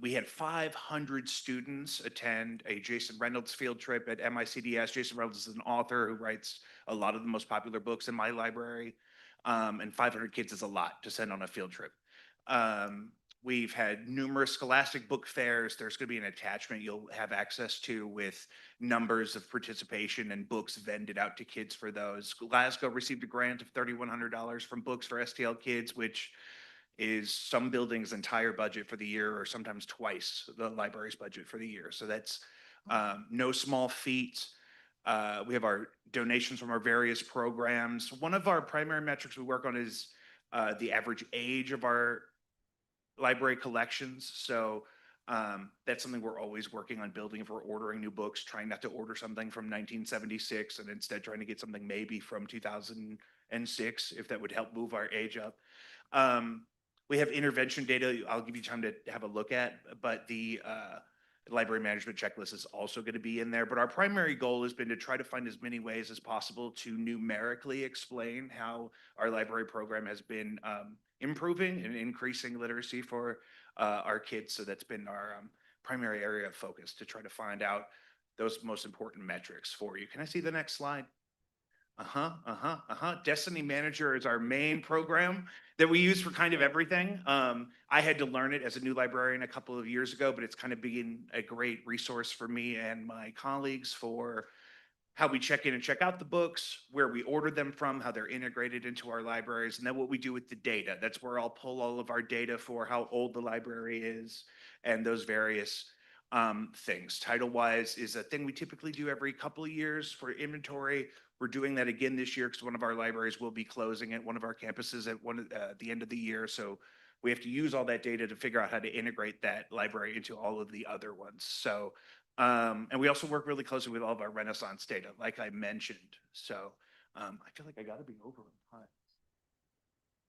We had 500 students attend a Jason Reynolds field trip at MICDS. Jason Reynolds is an author who writes a lot of the most popular books in my library. And 500 kids is a lot to send on a field trip. We've had numerous scholastic book fairs. There's going to be an attachment you'll have access to with numbers of participation and books vended out to kids for those. Glasgow received a grant of $3,100 from Books for STL Kids, which is some buildings' entire budget for the year, or sometimes twice the library's budget for the year. So that's No small feat. We have our donations from our various programs. One of our primary metrics we work on is the average age of our library collections. So that's something we're always working on building. If we're ordering new books, trying not to order something from 1976 and instead trying to get something maybe from 2006, if that would help move our age up. We have intervention data I'll give you time to have a look at, but the library management checklist is also going to be in there. But our primary goal has been to try to find as many ways as possible to numerically explain how our library program has been improving and increasing literacy for our kids. So that's been our primary area of focus, to try to find out those most important metrics for you. Can I see the next slide? Destiny Manager is our main program that we use for kind of everything. I had to learn it as a new librarian a couple of years ago, but it's kind of been a great resource for me and my colleagues for how we check in and check out the books, where we order them from, how they're integrated into our libraries, and then what we do with the data. That's where I'll pull all of our data for how old the library is and those various things. Title-wise is a thing we typically do every couple of years for inventory. We're doing that again this year because one of our libraries will be closing at one of our campuses at the end of the year. So we have to use all that data to figure out how to integrate that library into all of the other ones. So, and we also work really closely with all of our Renaissance data, like I mentioned. So I feel like I got to be over on time.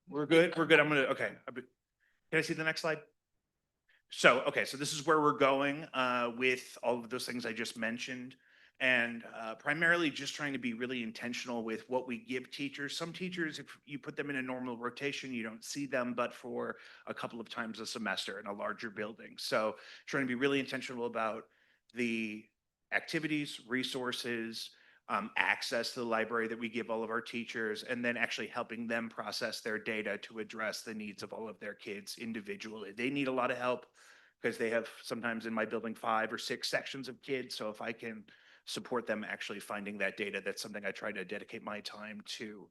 We're good. We're good. Okay. Can I see the next slide? So, okay, so this is where we're going with all of those things I just mentioned. And primarily just trying to be really intentional with what we give teachers. Some teachers, if you put them in a normal rotation, you don't see them but for a couple of times a semester in a larger building. So trying to be really intentional about the activities, resources, access to the library that we give all of our teachers, and then actually helping them process their data to address the needs of all of their kids individually. They need a lot of help because they have sometimes in my building 5 or 6 sections of kids. So if I can support them actually finding that data, that's something I try to dedicate my time to.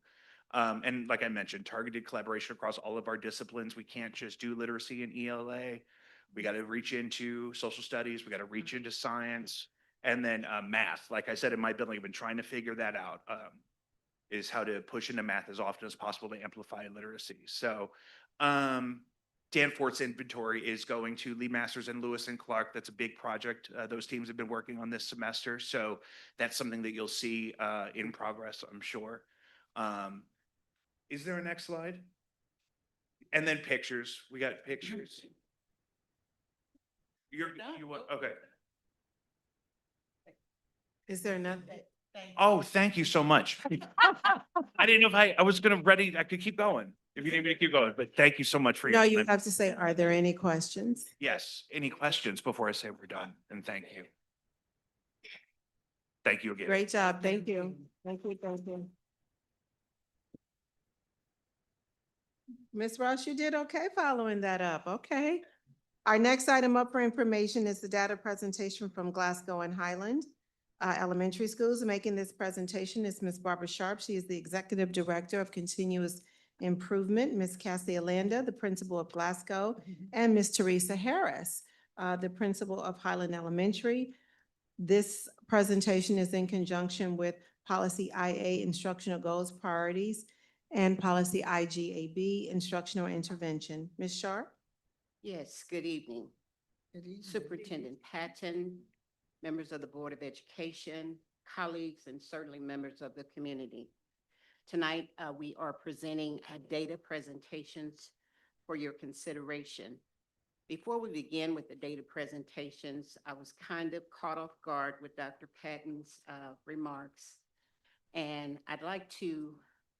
And like I mentioned, targeted collaboration across all of our disciplines. We can't just do literacy and ELA. We got to reach into social studies. We got to reach into science, and then math. Like I said, in my building, I've been trying to figure that out, is how to push into math as often as possible to amplify literacy. So Danforth's inventory is going to Lee Masters and Lewis and Clark. That's a big project those teams have been working on this semester. So that's something that you'll see in progress, I'm sure. Is there a next slide? And then pictures. We got pictures. You want, okay. Is there another? Oh, thank you so much. I didn't know if I was I could keep going. If you need me to keep going, but thank you so much for your No, time. you have to say, are there any questions? Yes, any questions before I say we're done? And thank you. Thank you again. Great job. Thank you. Thank you. Thank you. Ms. Ross, you did okay following that up. Okay. Our next item up for information is the data presentation from Glasgow and Highland Elementary Schools. Making this presentation is Ms. Barbara Sharp. She is the Executive Director of Continuous Improvement, Ms. Cassie Alanda, the Principal of Glasgow, and Ms. Teresa Harris, the Principal of Highland Elementary. This presentation is in conjunction with Policy IA, Instructional Goals, Priorities, and Policy IGAB, Instructional Intervention. Ms. Sharp? Yes, good evening. Superintendent Patton, members of the Board of Education, colleagues, and certainly members of the community. Tonight, we are presenting data presentations for your consideration. Before we begin with the data presentations, I was kind of caught off guard with Dr. Patton's remarks. And I'd like to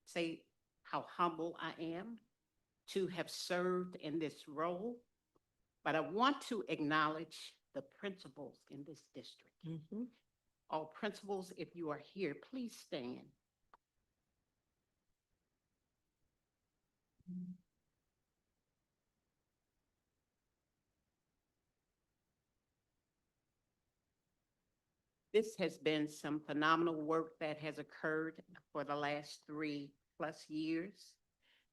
say how humble I am to have served in this role. But I want to acknowledge the principals in this district. All principals, if you are here, please stand. This has been some phenomenal work that has occurred for the last 3+ years.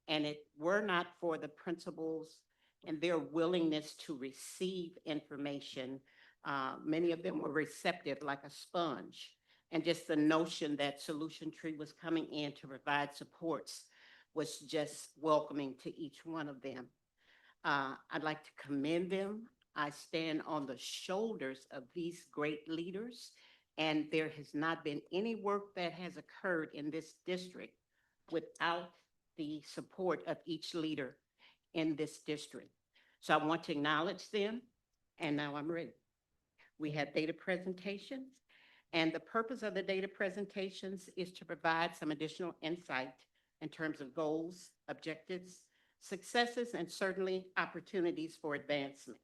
And it were not for the principals and their willingness to receive information, Many of them were receptive like a sponge. And just the notion that Solution Tree was coming in to provide supports was just welcoming to each one of them. I'd like to commend them. I stand on the shoulders of these great leaders, and there has not been any work that has occurred in this district without the support of each leader in this district. So I want to acknowledge them, and now I'm ready. We have data presentations, and the purpose of the data presentations is to provide some additional insight in terms of goals, objectives, successes, and certainly opportunities for advancement.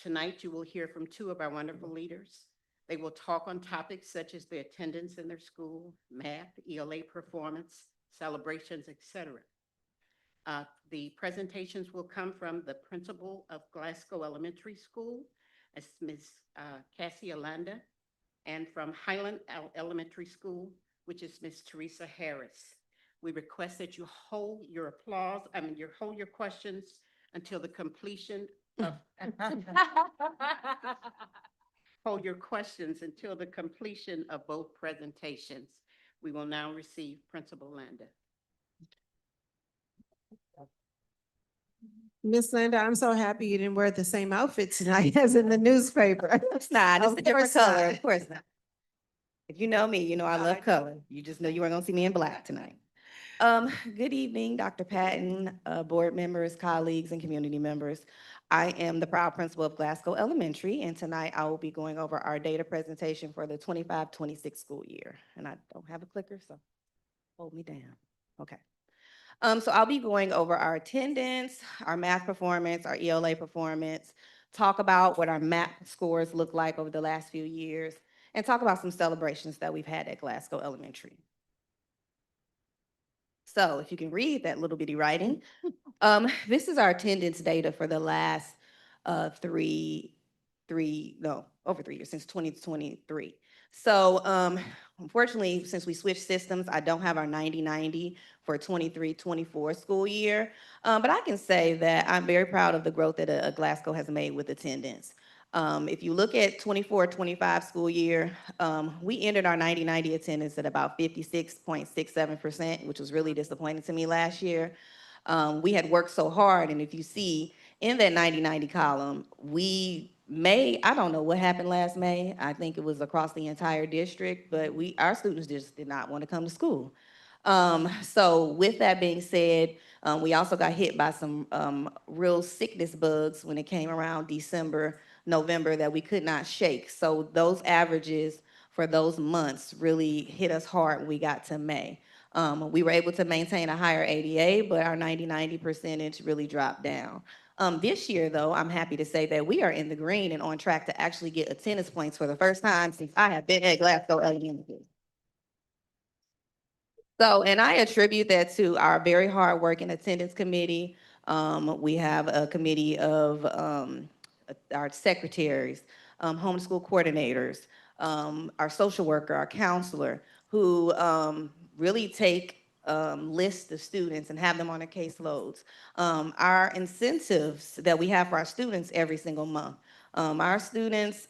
Tonight, you will hear from two of our wonderful leaders. They will talk on topics such as the attendance in their school, math, ELA performance, celebrations, etc. The presentations will come from the principal of Glasgow Elementary School, as Ms. Cassie Alanda, and from Highland Elementary School, which is Ms. Teresa Harris. We request that you hold your hold your questions until the completion of, hold your questions until the completion of both presentations. We will now receive Principal Landa. Miss Linda, I'm so happy you didn't wear the same outfit tonight as in the newspaper. It's not, it's Of a different course color, not. of course not. If you know me, you know I love color. You just know you weren't gonna see me in black tonight. Good evening, Dr. Patton, board members, colleagues, and community members. I am the proud principal of Glasgow Elementary, and tonight I will be going over our data presentation for the 25-26 school year. And I don't have a clicker, so hold me down. Okay. So I'll be going over our attendance, our math performance, our ELA performance, talk about what our MAP scores look like over the last few years, and talk about some celebrations that we've had at Glasgow Elementary. So if you can read that little bitty writing, this is our attendance data for the last over 3 years, since 2023. So unfortunately, since we switched systems, I don't have our 90-90 for 23-24 school year. But I can say that I'm very proud of the growth that Glasgow has made with attendance. If you look at 24-25 school year, we ended our 90-90 attendance at about 56.67%, which was really disappointing to me last year. We had worked so hard, and if you see in that 90-90 column, I don't know what happened last May. I think it was across the entire district, but our students just did not want to come to school. So with that being said, we also got hit by some real sickness bugs when it came around December, November that we could not shake. So those averages for those months really hit us hard when we got to May. We were able to maintain a higher ADA, but our 90-90 percentage really dropped down. This year, though, I'm happy to say that we are in the green and on track to actually get attendance points for the first time since I have been at Glasgow Elementary. So, and I attribute that to our very hard work in attendance committee. We have a committee of our secretaries, homeschool coordinators, our social worker, our counselor, who really take lists of students and have them on their caseloads. Our incentives that we have for our students every single month. Our students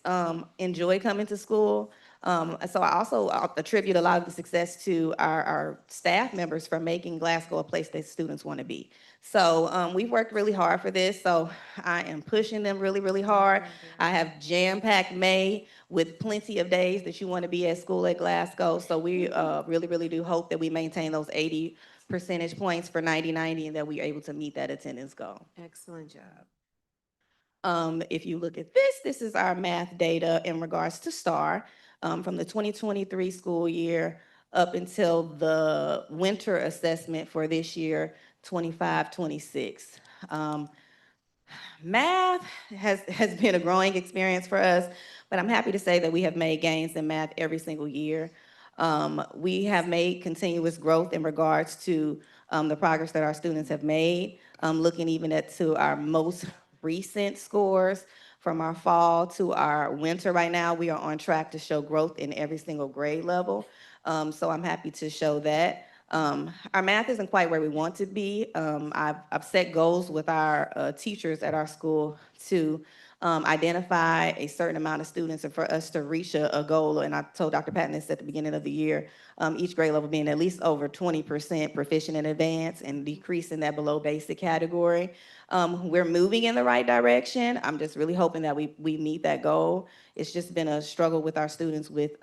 enjoy coming to school. So I also attribute a lot of the success to our staff members for making Glasgow a place that students want to be. So we've worked really hard for this. So I am pushing them really, really hard. I have jam-packed May with plenty of days that you want to be at school at Glasgow. So we really, really do hope that we maintain those 80 percentage points for 90-90 and that we're able to meet that attendance goal. Excellent job. If you look at this is our math data in regards to STAR from the 2023 school year up until the winter assessment for this year, 25-26. Math has been a growing experience for us, but I'm happy to say that we have made gains in math every single year. We have made continuous growth in regards to the progress that our students have made, looking even to our most recent scores from our fall to our winter right now. We are on track to show growth in every single grade level. So I'm happy to show that. Our math isn't quite where we want to be. I've set goals with our teachers at our school to identify a certain amount of students and for us to reach a goal. And I told Dr. Patton this at the beginning of the year, each grade level being at least over 20% proficient in advanced and decreasing that below basic category. We're moving in the right direction. I'm just really hoping that we meet that goal. It's just been a struggle with our students with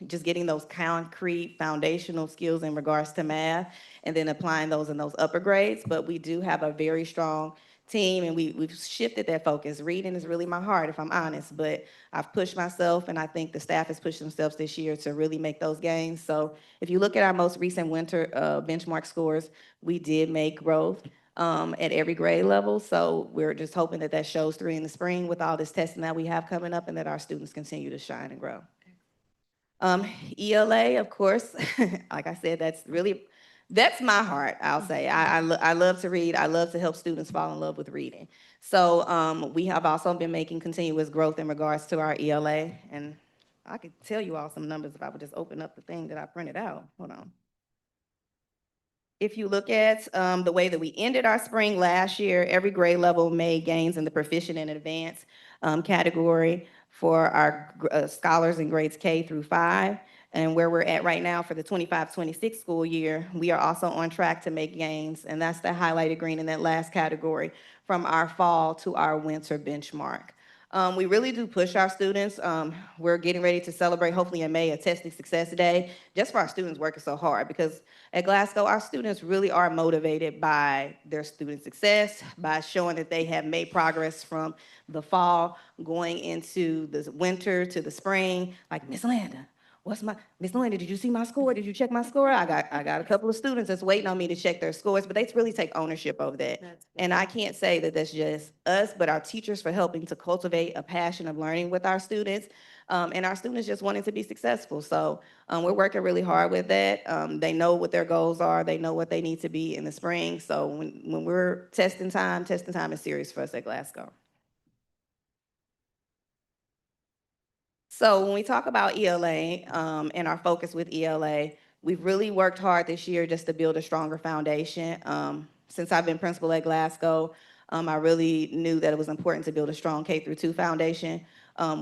just getting those concrete foundational skills in regards to math and then applying those in those upper grades. But we do have a very strong team and we've shifted that focus. Reading is really my heart, if I'm honest, but I've pushed myself and I think the staff has pushed themselves this year to really make those gains. So if you look at our most recent winter benchmark scores, we did make growth at every grade level. So we're just hoping that that shows through in the spring with all this testing that we have coming up and that our students continue to shine and grow. ELA, of course, like I said, that's my heart, I'll say. I love to read. I love to help students fall in love with reading. So we have also been making continuous growth in regards to our ELA. And I could tell you all some numbers if I would just open up the thing that I printed out. Hold on. If you look at the way that we ended our spring last year, every grade level made gains in the proficient and advanced category for our scholars in grades K through 5. And where we're at right now for the 25-26 school year, we are also on track to make gains. And that's the highlighted green in that last category from our fall to our winter benchmark. We really do push our students. We're getting ready to celebrate, hopefully in May, a Testing Success Day, just for our students working so hard. Because at Glasgow, our students really are motivated by their student success, by showing that they have made progress from the fall going into the winter to the spring. Like, Miss Landa, Miss Landa, did you see my score? Did you check my score? I got a couple of students that's waiting on me to check their scores, but they really take ownership of that. And I can't say that that's just us, but our teachers for helping to cultivate a passion of learning with our students, and our students just wanting to be successful. So we're working really hard with that. They know what their goals are. They know what they need to be in the spring. So when we're testing time is serious for us at Glasgow. So when we talk about ELA and our focus with ELA, we've really worked hard this year just to build a stronger foundation. Since I've been principal at Glasgow, I really knew that it was important to build a strong K-2 foundation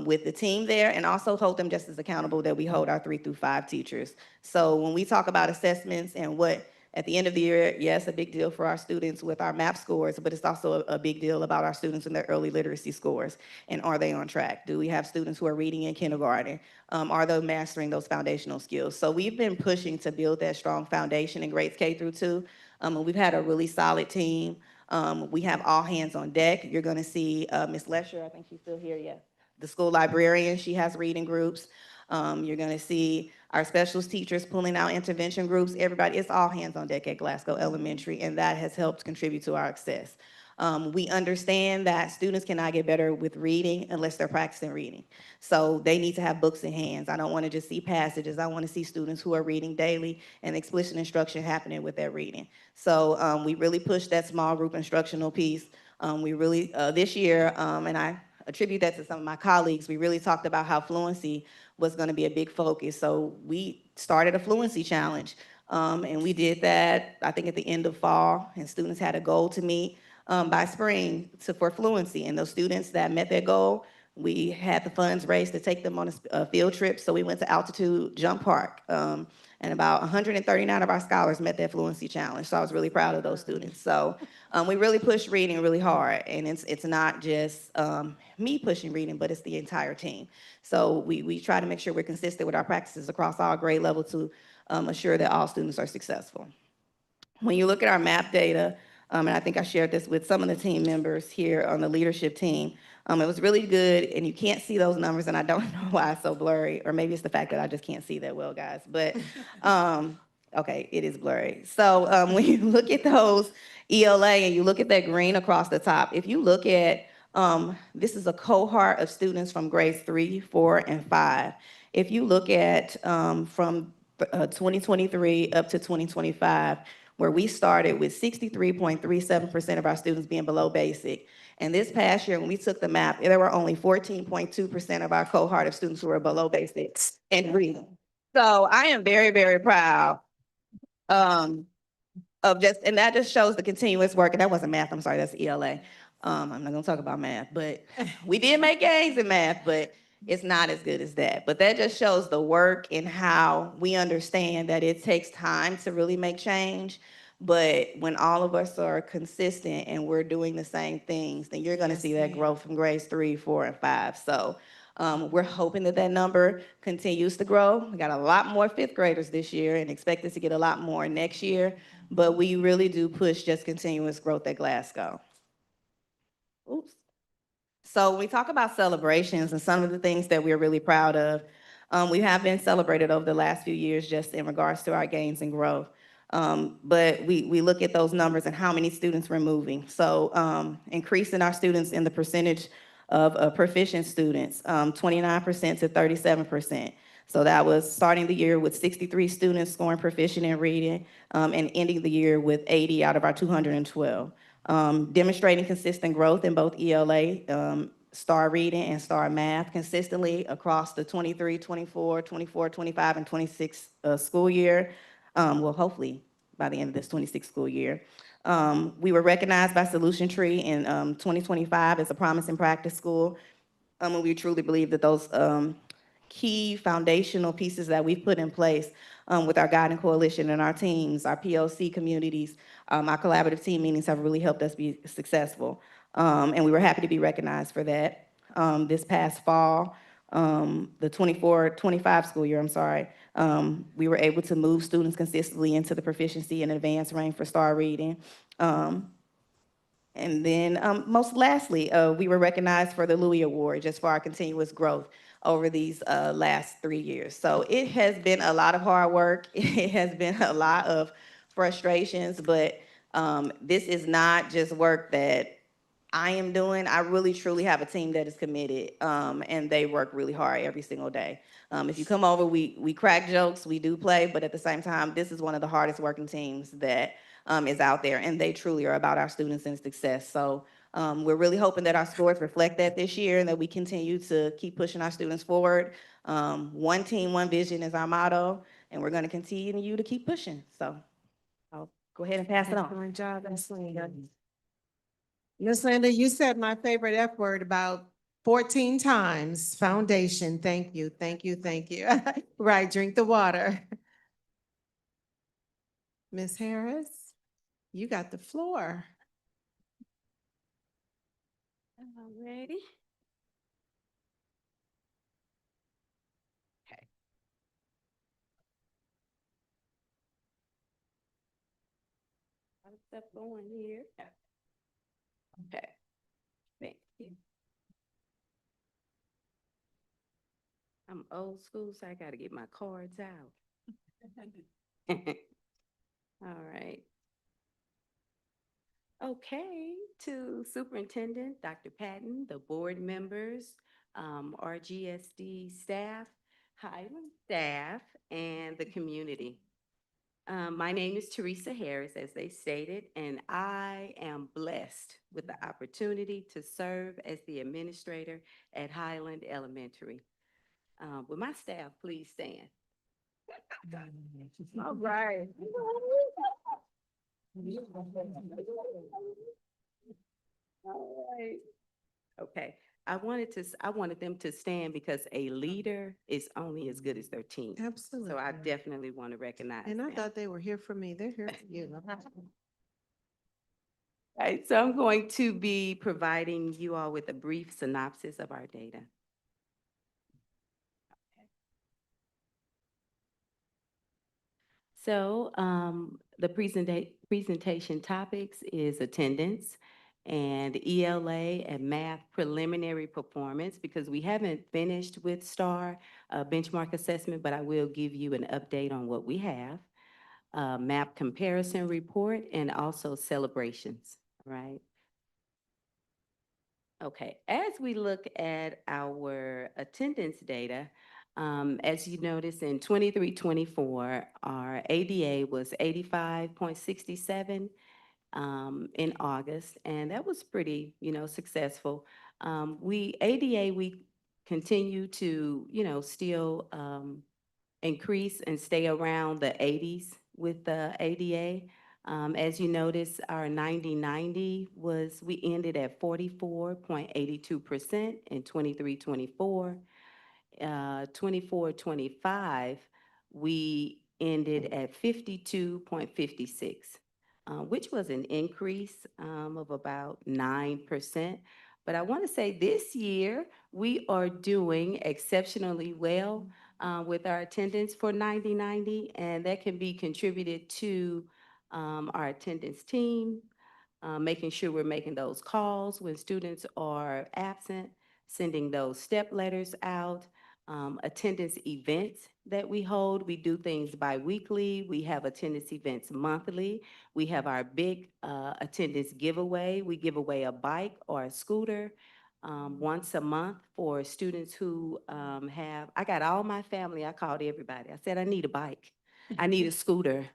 with the team there and also hold them just as accountable that we hold our 3 through 5 teachers. So when we talk about assessments and what at the end of the year, yes, a big deal for our students with our MAP scores, but it's also a big deal about our students and their early literacy scores. And are they on track? Do we have students who are reading in kindergarten? Are they mastering those foundational skills? So we've been pushing to build that strong foundation in grades K-2. We've had a really solid team. We have all hands on deck. You're gonna see Ms. Lesher, I think she's still here, yeah. The school librarian, she has reading groups. You're gonna see our specialist teachers pulling out intervention groups. Everybody, it's all hands on deck at Glasgow Elementary, and that has helped contribute to our success. We understand that students cannot get better with reading unless they're practicing reading. So they need to have books in hands. I don't want to just see passages. I want to see students who are reading daily and explicit instruction happening with their reading. So we really pushed that small group instructional piece. We really, this year, and I attribute that to some of my colleagues, we really talked about how fluency was going to be a big focus. So we started a fluency challenge. And we did that, I think, at the end of fall, and students had a goal to meet by spring for fluency. And those students that met their goal, we had the funds raised to take them on a field trip. So we went to Altitude Jump Park. And about 139 of our scholars met that fluency challenge. So I was really proud of those students. So we really pushed reading really hard. And it's not just me pushing reading, but it's the entire team. So we try to make sure we're consistent with our practices across all grade levels to assure that all students are successful. When you look at our MAP data, and I think I shared this with some of the team members here on the leadership team, it was really good, and you can't see those numbers, and I don't know why it's so blurry, or maybe it's the fact that I just can't see that well, guys, but okay, it is blurry. So when you look at those ELA and you look at that green across the top, if you look at, this is a cohort of students from grades 3, 4, and 5. If you look at from 2023 up to 2025, where we started with 63.37% of our students being below basic. And this past year, when we took the map, there were only 14.2% of our cohort of students who were below basic in reading. So I am very, very proud of just, and that just shows the continuous work, and that wasn't math, I'm sorry, that's ELA, I'm not gonna talk about math, but we did make gains in math, but it's not as good as that. But that just shows the work and how we understand that it takes time to really make change. But when all of us are consistent and we're doing the same things, then you're gonna see that growth from grades 3, 4, and 5. So we're hoping that that number continues to grow. We got a lot more fifth graders this year and expect us to get a lot more next year. But we really do push just continuous growth at Glasgow. Oops. So when we talk about celebrations and some of the things that we're really proud of, we have been celebrated over the last few years just in regards to our gains and growth. But we look at those numbers and how many students we're moving. So increasing our students in the percentage of proficient students, 29% to 37%. So that was starting the year with 63 students scoring proficient in reading and ending the year with 80 out of our 212. Demonstrating consistent growth in both ELA, STAR reading and STAR math consistently across the 23, 24, 24, 25, and 26 school year. Well, hopefully by the end of this 26 school year. We were recognized by Solution Tree in 2025 as a promising practice school. And we truly believe that those key foundational pieces that we've put in place with our guiding coalition and our teams, our POC communities, our collaborative team meetings have really helped us be successful. And we were happy to be recognized for that. This past fall, the 24-25 school year, I'm sorry, we were able to move students consistently into the proficiency and advanced rank for STAR reading. And then most lastly, we were recognized for the Louis Award just for our continuous growth over these last 3 years. So it has been a lot of hard work. It has been a lot of frustrations, but this is not just work that I am doing. I really truly have a team that is committed and they work really hard every single day. If you come over, we crack jokes, we do play, but at the same time, this is one of the hardest working teams that is out there, and they truly are about our students and success. So we're really hoping that our scores reflect that this year and that we continue to keep pushing our students forward. One team, one vision is our motto, and we're going to continue to keep pushing. So I'll go ahead and pass it on. Excellent job, Ms. Linda. Ms. Linda, you said my favorite F word about 14 times, foundation. Thank you, thank you, thank you. Right, drink the water. Ms. Harris, you got the floor. Alrighty. Okay. How's stuff going here? Okay. Thank you. I'm old school, so I gotta get my cards out. All right. Okay, to Superintendent Dr. Patton, the board members, RGSD staff, Highland staff, and the community. My name is Teresa Harris, as they stated, and I am blessed with the opportunity to serve as the administrator at Highland Elementary. Will my staff please stand? All right. All right. Okay. I wanted them to stand because a leader is only as good as their team. Absolutely. So I definitely want to recognize And I them. thought they were here for me. They're here for you. Right, so I'm going to be providing you all with a brief synopsis of our data. So the presentation topics is attendance and ELA and math preliminary performance, because we haven't finished with STAR benchmark assessment, but I will give you an update on what we have. Map comparison report and also celebrations, right? Okay, as we look at our attendance data, as you notice in 23-24, our ADA was 85.67 in August, and that was pretty, successful. We continue to, still increase and stay around the 80s with the ADA. As you notice, our 90-90 was, we ended at 44.82% in 23-24. 24-25, we ended at 52.56, which was an increase of about 9%. But I want to say this year, we are doing exceptionally well with our attendance for 90-90, and that can be contributed to our attendance team, making sure we're making those calls when students are absent, sending those step letters out, attendance events that we hold. We do things bi-weekly. We have attendance events monthly. We have our big attendance giveaway. We give away a bike or a scooter once a month for students who I got all my family, I called everybody. I said, I need a bike. I need a scooter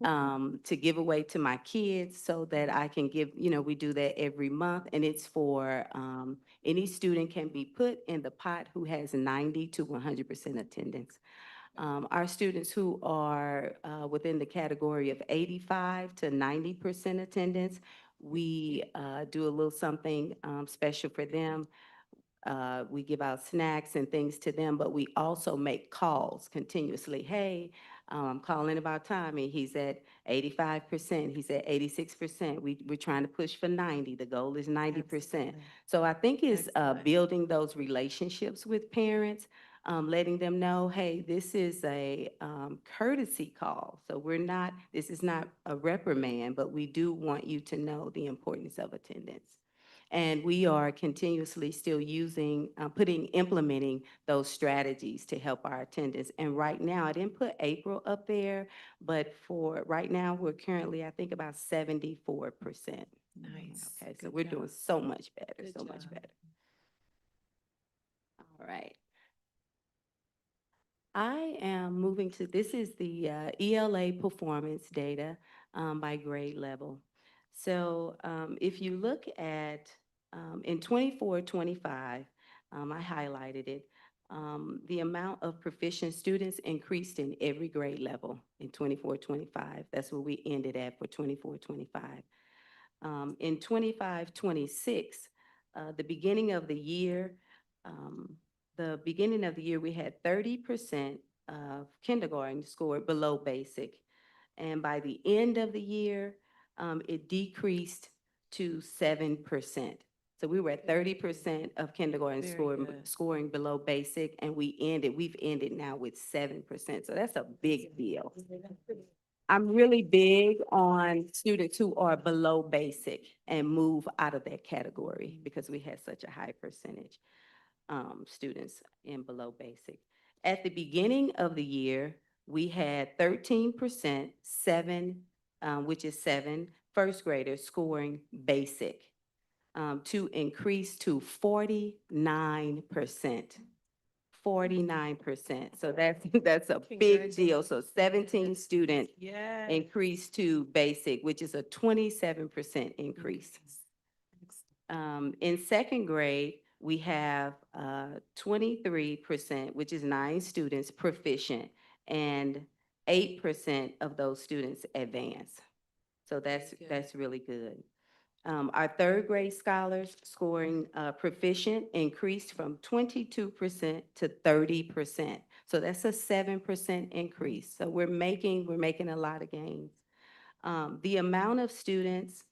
to give away to my kids so that I can give, we do that every month. And it's for any student can be put in the pot who has 90 to 100% attendance. Our students who are within the category of 85 to 90% attendance, we do a little something special for them. We give out snacks and things to them, but we also make calls continuously. Hey, I'm calling about Tommy. He's at 85%. He's at 86%. We're trying to push for 90. The goal is 90%. So I think it's building those relationships with parents, letting them know, hey, this is a courtesy call. So this is not a reprimand, but we do want you to know the importance of attendance. And we are continuously still implementing those strategies to help our attendance. And right now, I didn't put April up there, but for right now, we're currently, I think, about 74%. Nice. Okay, so Good we're job. doing so much better, Good so much job. better. All right. I am moving to, this is the ELA performance data by grade level. So if you look at, in 24-25, I highlighted it, the amount of proficient students increased in every grade level in 24-25. That's where we ended at for 24-25. In 25-26, the beginning of the year, we had 30% of kindergarten scored below basic. And by the end of the year, it decreased to 7%. So we were at 30% of kindergarten Very good. scoring below basic, and we've ended now with 7%. So that's a big deal. I'm really big on students who are below basic and move out of that category because we had such a high percentage students in below basic. At the beginning of the year, we had 13%, which is 7 first graders scoring basic, to increase to 49%. 49%. So that's a big deal. So 17 students Yeah. increased to basic, which is a 27% increase. In second grade, we have 23%, which is 9 students proficient, and 8% of those students advance. So that's really good. Our third grade scholars scoring proficient increased from 22% to 30%. So that's a 7% increase. So we're making a lot of gains. The amount of students,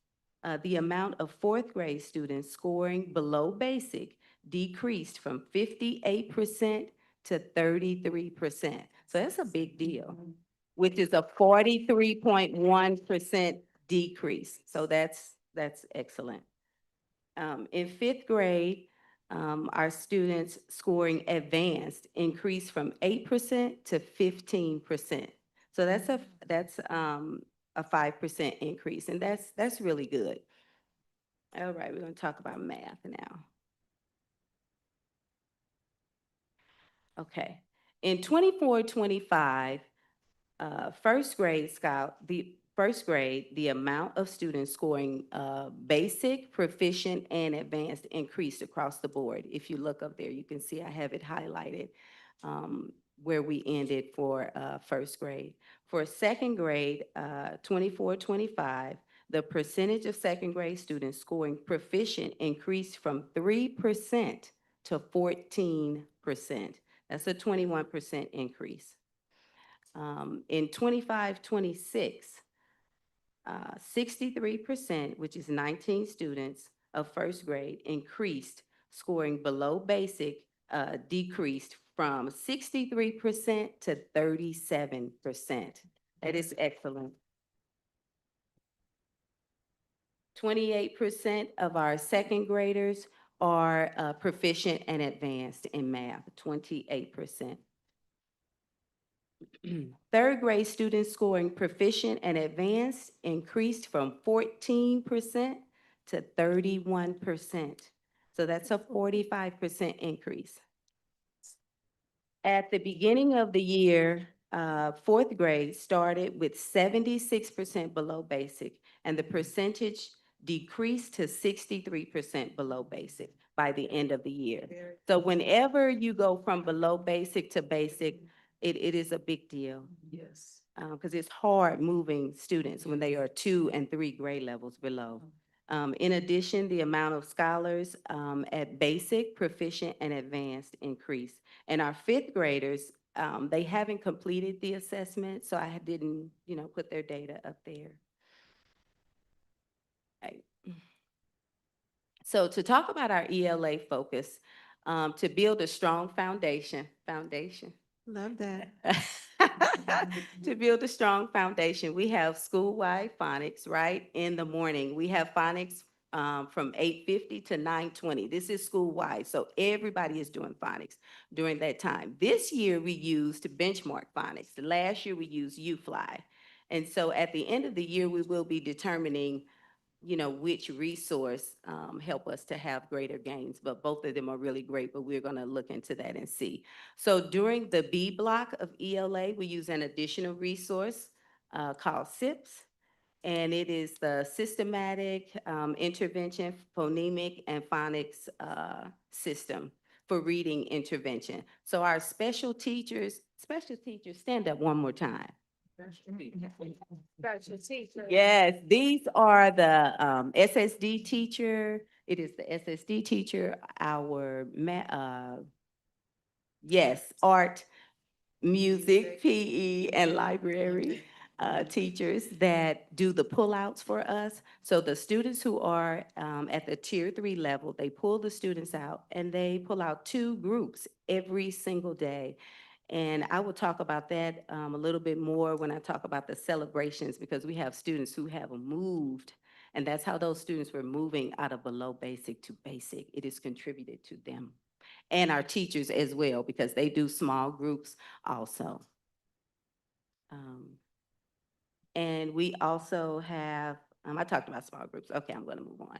the amount of fourth grade students scoring below basic decreased from 58% to 33%. So that's a big deal, which is a 43.1% decrease. So that's excellent. In fifth grade, our students scoring advanced increased from 8% to 15%. So that's a 5% increase, and that's really good. All right, we're going to talk about math now. Okay, in 24-25, first grade, the amount of students scoring basic, proficient, and advanced increased across the board. If you look up there, you can see I have it highlighted. where we ended for first grade. For second grade, 24-25, the percentage of second grade students scoring proficient increased from 3% to 14%. That's a 21% increase. In 25-26, 63%, which is 19 students of first grade, increased, scoring below basic, decreased from 63% to 37%. That is excellent. 28% of our second graders are proficient and advanced in math, 28%. Third grade students scoring proficient and advanced increased from 14% to 31%. So that's a 45% increase. At the beginning of the year, fourth grade started with 76% below basic, and the percentage decreased to 63% below basic by the end of the year. So whenever you go from below basic to basic, it is a big deal. Yes. Because it's hard moving students when they are 2 and 3 grade levels below. In addition, the amount of scholars at basic, proficient, and advanced increased. And our fifth graders, they haven't completed the assessment, so I didn't, put their data up there. Right. So to talk about our ELA focus, to build a strong foundation. Love that. To build a strong foundation, we have school-wide phonics, right? In the morning, we have phonics from 8:50 to 9:20. This is school-wide, so everybody is doing phonics during that time. This year, we used benchmark phonics. Last year, we used UFly. And so at the end of the year, we will be determining which resource help us to have greater gains, but both of them are really great, but we're gonna look into that and see. So during the B block of ELA, we use an additional resource called SIPS, and it is the Systematic Intervention Phonemic and Phonics System for reading intervention. So our special teachers, stand up one more time. Yes, these are the SSD teacher. It is the SSD teacher, our art, music, PE, and library teachers that do the pullouts for us. So the students who are at the tier 3 level, they pull the students out and they pull out 2 groups every single day. And I will talk about that a little bit more when I talk about the celebrations, because we have students who have moved, and that's how those students were moving out of below basic to basic. It is contributed to them and our teachers as well, because they do small groups also. And we also have, I talked about small groups. Okay, I'm going to move on.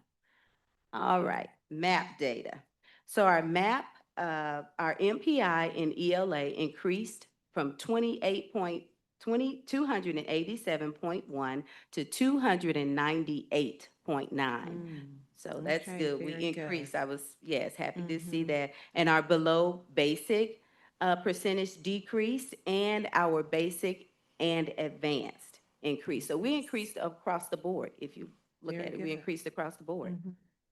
All right, MAP data. So our MAP, our MPI in ELA increased from 287.1 to 298.9. So that's Okay, good. We very good. increased. I was, happy to see that. And our below basic percentage decreased, and our basic and advanced increased. So we increased across the board. If you look Very at it, we good. increased across the board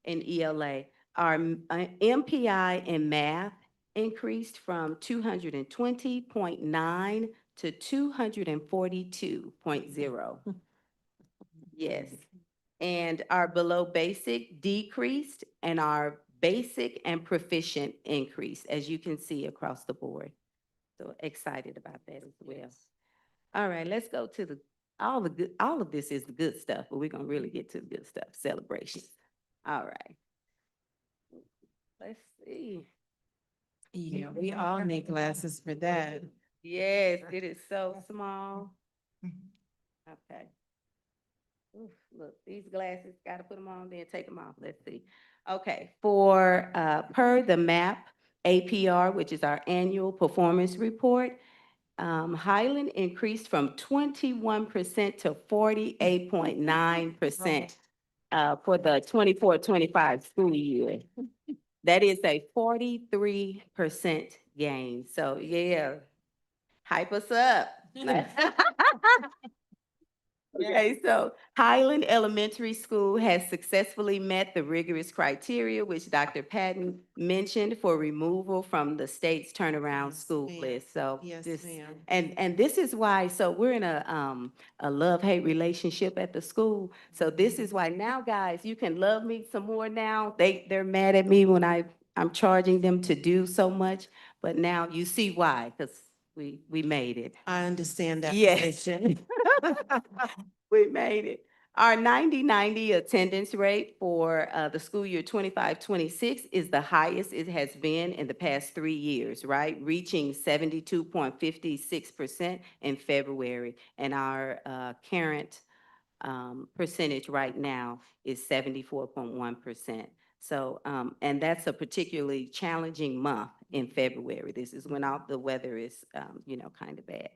in ELA. Our MPI in math increased from 220.9 to 242.0. Yes. And our below basic decreased, and our basic and proficient increased, as you can see across the board. So excited about that as well. All right, let's go to all of this is the good stuff, but we're gonna really get to the good stuff, celebrations. All right. Let's see. Yeah, we all need glasses for that. Yes, it is so small. Okay. Oof, look, these glasses, gotta put them on, then take them off. Let's see. Okay, for per the MAP APR, which is our annual performance report, Highland increased from 21% to 48.9% for the 24-25 school year. That is a 43% gain. So yeah, Hype us up. Okay, so Highland Elementary School has successfully met the rigorous criteria which Dr. Patton mentioned for removal from the state's turnaround Yes, school ma'am. list. So Yes, this, ma'am. and this is why, so we're in a love-hate relationship at the school. So this is why now, guys, you can love me some more now. They're mad at me when I'm charging them to do so much, but now you see why, because we made it. I understand that Yes. position. We made it. Our 90-90 attendance rate for the school year 25-26 is the highest it has been in the past 3 years, right? Reaching 72.56% in February. And our current percentage right now is 74.1%. So, and that's a particularly challenging month in February. This is when all the weather is, kind of bad.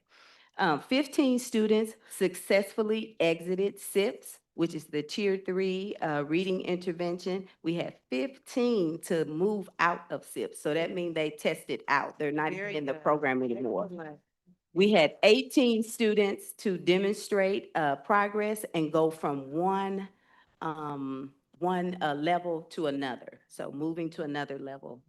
15 students successfully exited SIPS, which is the Tier 3 reading intervention. We had 15 to move out of SIPS. So that means they tested out. They're not Very even in the good. program anymore. Excellent. We had 18 students to demonstrate progress and go from one level to another. So moving to another level.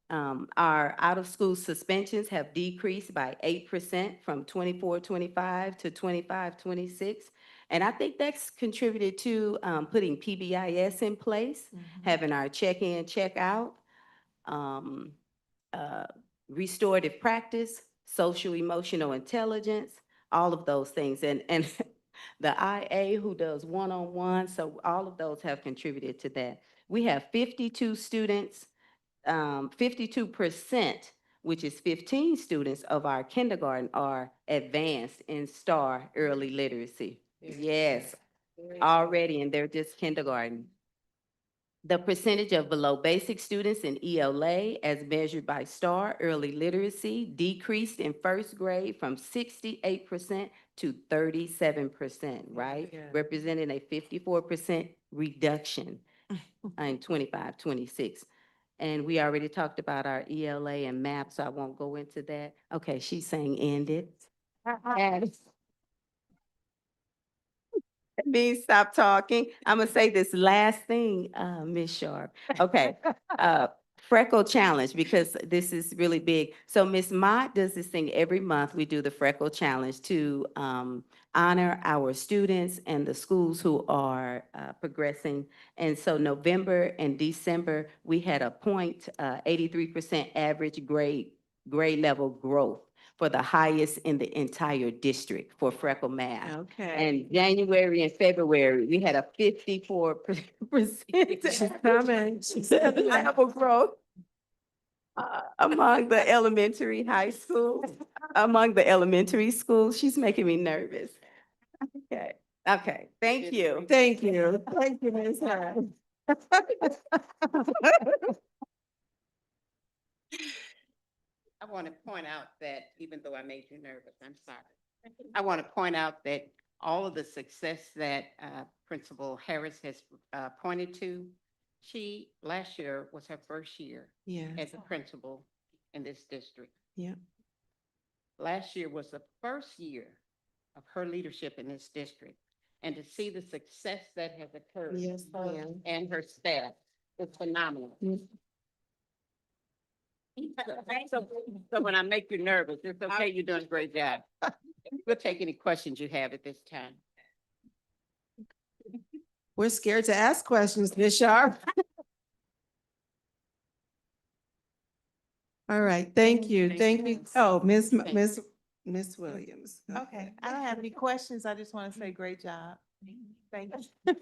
Our out-of-school suspensions have decreased by 8% from 24-25 to 25-26. And I think that's contributed to putting PBIS in place, having our check-in, check-out, restorative practice, social emotional intelligence, all of those things. And the IA who does one-on-one, so all of those have contributed to that. We have 52 students 52%, which is 15 students of our kindergarten are advanced in STAR early literacy. Yes, already, and they're just kindergarten. The percentage of below basic students in ELA as measured by STAR early literacy decreased in first grade from 68% to 37%, right? Yeah. Representing a 54% reduction in 25-26. And we already talked about our ELA and MAP, so I won't go into that. Okay, she's saying end it. And me stop talking. I'm gonna say this last thing, Ms. Sharp. Okay, freckle challenge, because this is really big. So Ms. Mott does this thing every month. We do the freckle challenge to honor our students and the schools who are progressing. And so November and December, we had a 83% average grade level growth for the highest in the entire district for freckle math. Okay. And January and February, we had a 54% She's coming. She's coming. level growth among the elementary, high school, among the elementary schools. She's making me nervous. Okay, thank you. Thank you. Thank you, Ms. Hyde. I want to point out that even though I made you nervous, I'm sorry. I want to point out that all of the success that Principal Harris has pointed to, last year was her first year Yeah. as a principal in this district. Yeah. Last year was the first year of her leadership in this district. And to see the success that has occurred Yes, ma'am. and her staff is phenomenal. So when I make you nervous, it's okay, you're doing a great job. We'll take any questions you have at this time. We're scared to ask questions, Ms. Sharp. All right, thank you, thank you. Oh, Ms. Williams. Okay, I don't have any questions. I just want to say great job. Thank you.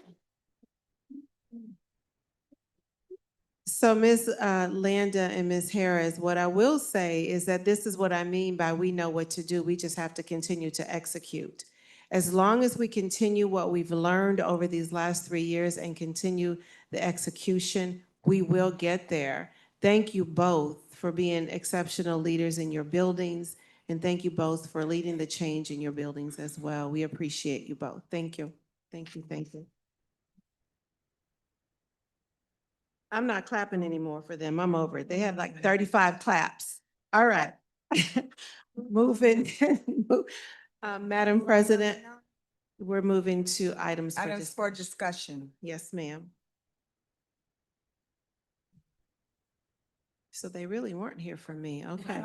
So Ms. Landa and Ms. Harris, what I will say is that this is what I mean by we know what to do. We just have to continue to execute. As long as we continue what we've learned over these last 3 years and continue the execution, we will get there. Thank you both for being exceptional leaders in your buildings, and thank you both for leading the change in your buildings as well. We appreciate you both. Thank you. Thank you. Thank you. I'm not clapping anymore for them. I'm over it. They had like 35 claps. All right. Moving, Madam President, we're moving to items for Items for discussion. Yes, ma'am. So they really weren't here for me. Okay.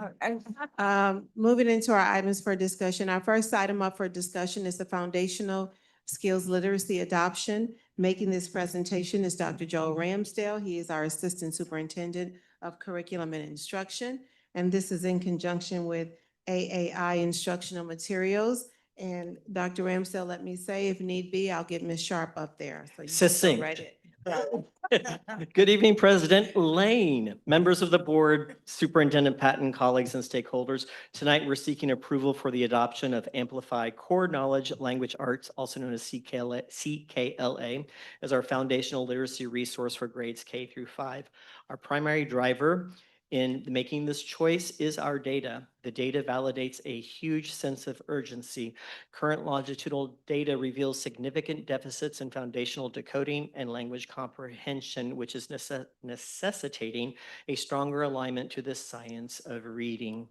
Moving into our items for discussion. Our first item up for discussion is the foundational skills literacy adoption. Making this presentation is Dr. Joel Ramsdale. He is our Assistant Superintendent of Curriculum and Instruction. And this is in conjunction with AAI instructional materials. And Dr. Ramsdale, let me say, if need be, I'll get Ms. Sharp up there. So you can go Succinct. right in. Good evening, President Lane, members of the board, Superintendent Patton, colleagues, and stakeholders. Tonight, we're seeking approval for the adoption of Amplify Core Knowledge Language Arts, also known as CKLA, as our foundational literacy resource for grades K through 5. Our primary driver in making this choice is our data. The data validates a huge sense of urgency. Current longitudinal data reveals significant deficits in foundational decoding and language comprehension, which is necessitating a stronger alignment to the science of reading.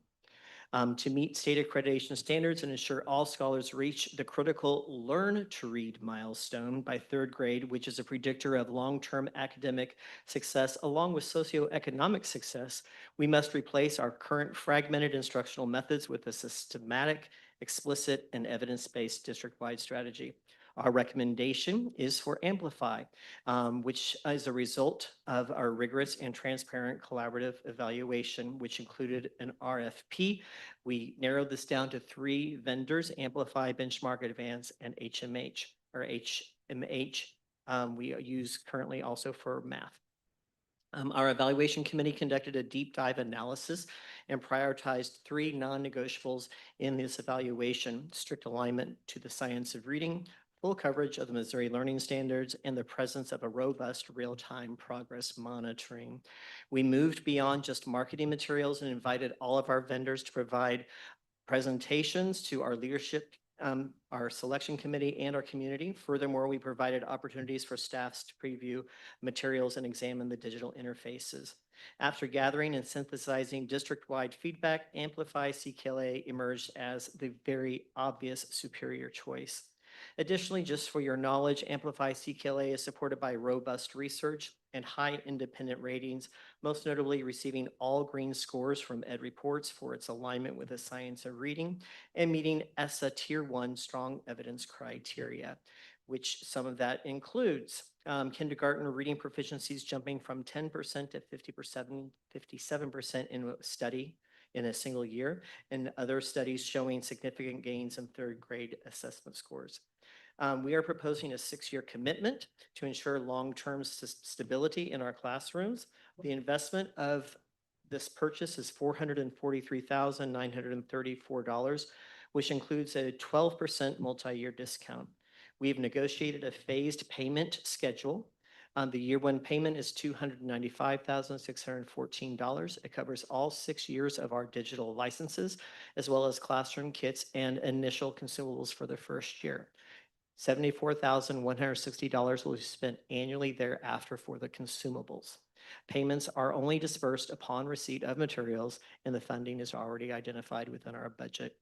To meet state accreditation standards and ensure all scholars reach the critical learn to read milestone by 3rd grade, which is a predictor of long-term academic success along with socioeconomic success, we must replace our current fragmented instructional methods with a systematic, explicit, and evidence-based district-wide strategy. Our recommendation is for Amplify, which is a result of our rigorous and transparent collaborative evaluation, which included an RFP. We narrowed this down to 3 vendors: Amplify, Benchmark, Advance, and HMH, or HMH. We use currently also for math. Our evaluation committee conducted a deep dive analysis and prioritized 3 non-negotiables in this evaluation: strict alignment to the science of reading, full coverage of the Missouri Learning Standards, and the presence of a robust real-time progress monitoring. We moved beyond just marketing materials and invited all of our vendors to provide presentations to our leadership, our selection committee, and our community. Furthermore, we provided opportunities for staffs to preview materials and examine the digital interfaces. After gathering and synthesizing district-wide feedback, Amplify CKLA emerged as the very obvious superior choice. Additionally, just for your knowledge, Amplify CKLA is supported by robust research and high independent ratings, most notably receiving all green scores from EdReports for its alignment with the science of reading and meeting ESSA Tier 1 strong evidence criteria, which some of that includes kindergarten reading proficiencies jumping from 10% to 57% in a study in a single year, and other studies showing significant gains in 3rd grade assessment scores. We are proposing a 6-year commitment to ensure long-term stability in our classrooms. The investment of this purchase is $443,934, which includes a 12% multi-year discount. We've negotiated a phased payment schedule. The year 1 payment is $295,614. It covers all 6 years of our digital licenses, as well as classroom kits and initial consumables for the first year. $74,160 will be spent annually thereafter for the consumables. Payments are only dispersed upon receipt of materials, and the funding is already identified within our budget.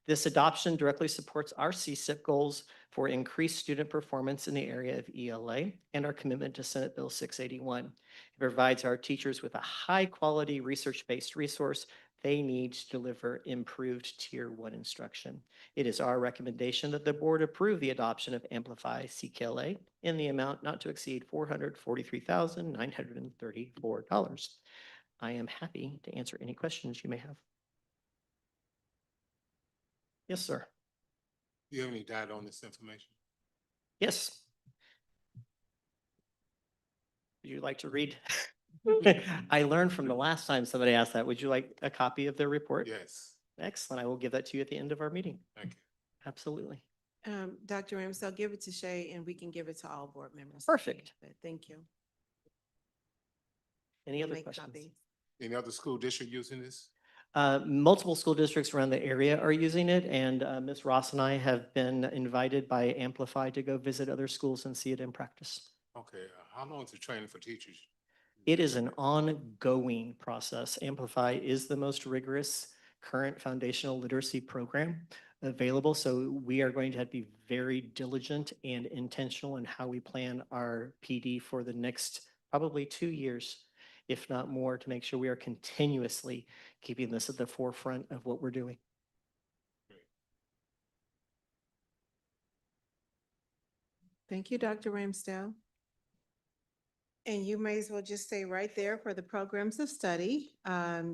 This adoption directly supports our CSIP goals for increased student performance in the area of ELA and our commitment to Senate Bill 681. It provides our teachers with a high-quality research-based resource they need to deliver improved Tier 1 instruction. It is our recommendation that the board approve the adoption of Amplify CKLA in the amount not to exceed $443,934. I am happy to answer any questions you may have. Yes, sir. Do you have any data on this information? Yes. Would you like to read? I learned from the last time somebody asked that. Would you like a copy of their report? Yes. Excellent. I will give that to you at the end of our meeting. Thank you. Absolutely. Dr. Ramsdale, give it to Shay and we can give it to all board members. Perfect. Thank you. Any other Make questions? copies. Any other school district using this? Multiple school districts around the area are using it, and Ms. Ross and I have been invited by Amplify to go visit other schools and see it in practice. Okay, how long is the training for teachers? It is an ongoing process. Amplify is the most rigorous current foundational literacy program available. So we are going to have to be very diligent and intentional in how we plan our PD for the next probably 2 years, if not more, to make sure we are continuously keeping this at the forefront of what we're doing. Thank you, Dr. Ramsdale. And you may as well just stay right there for the programs of study.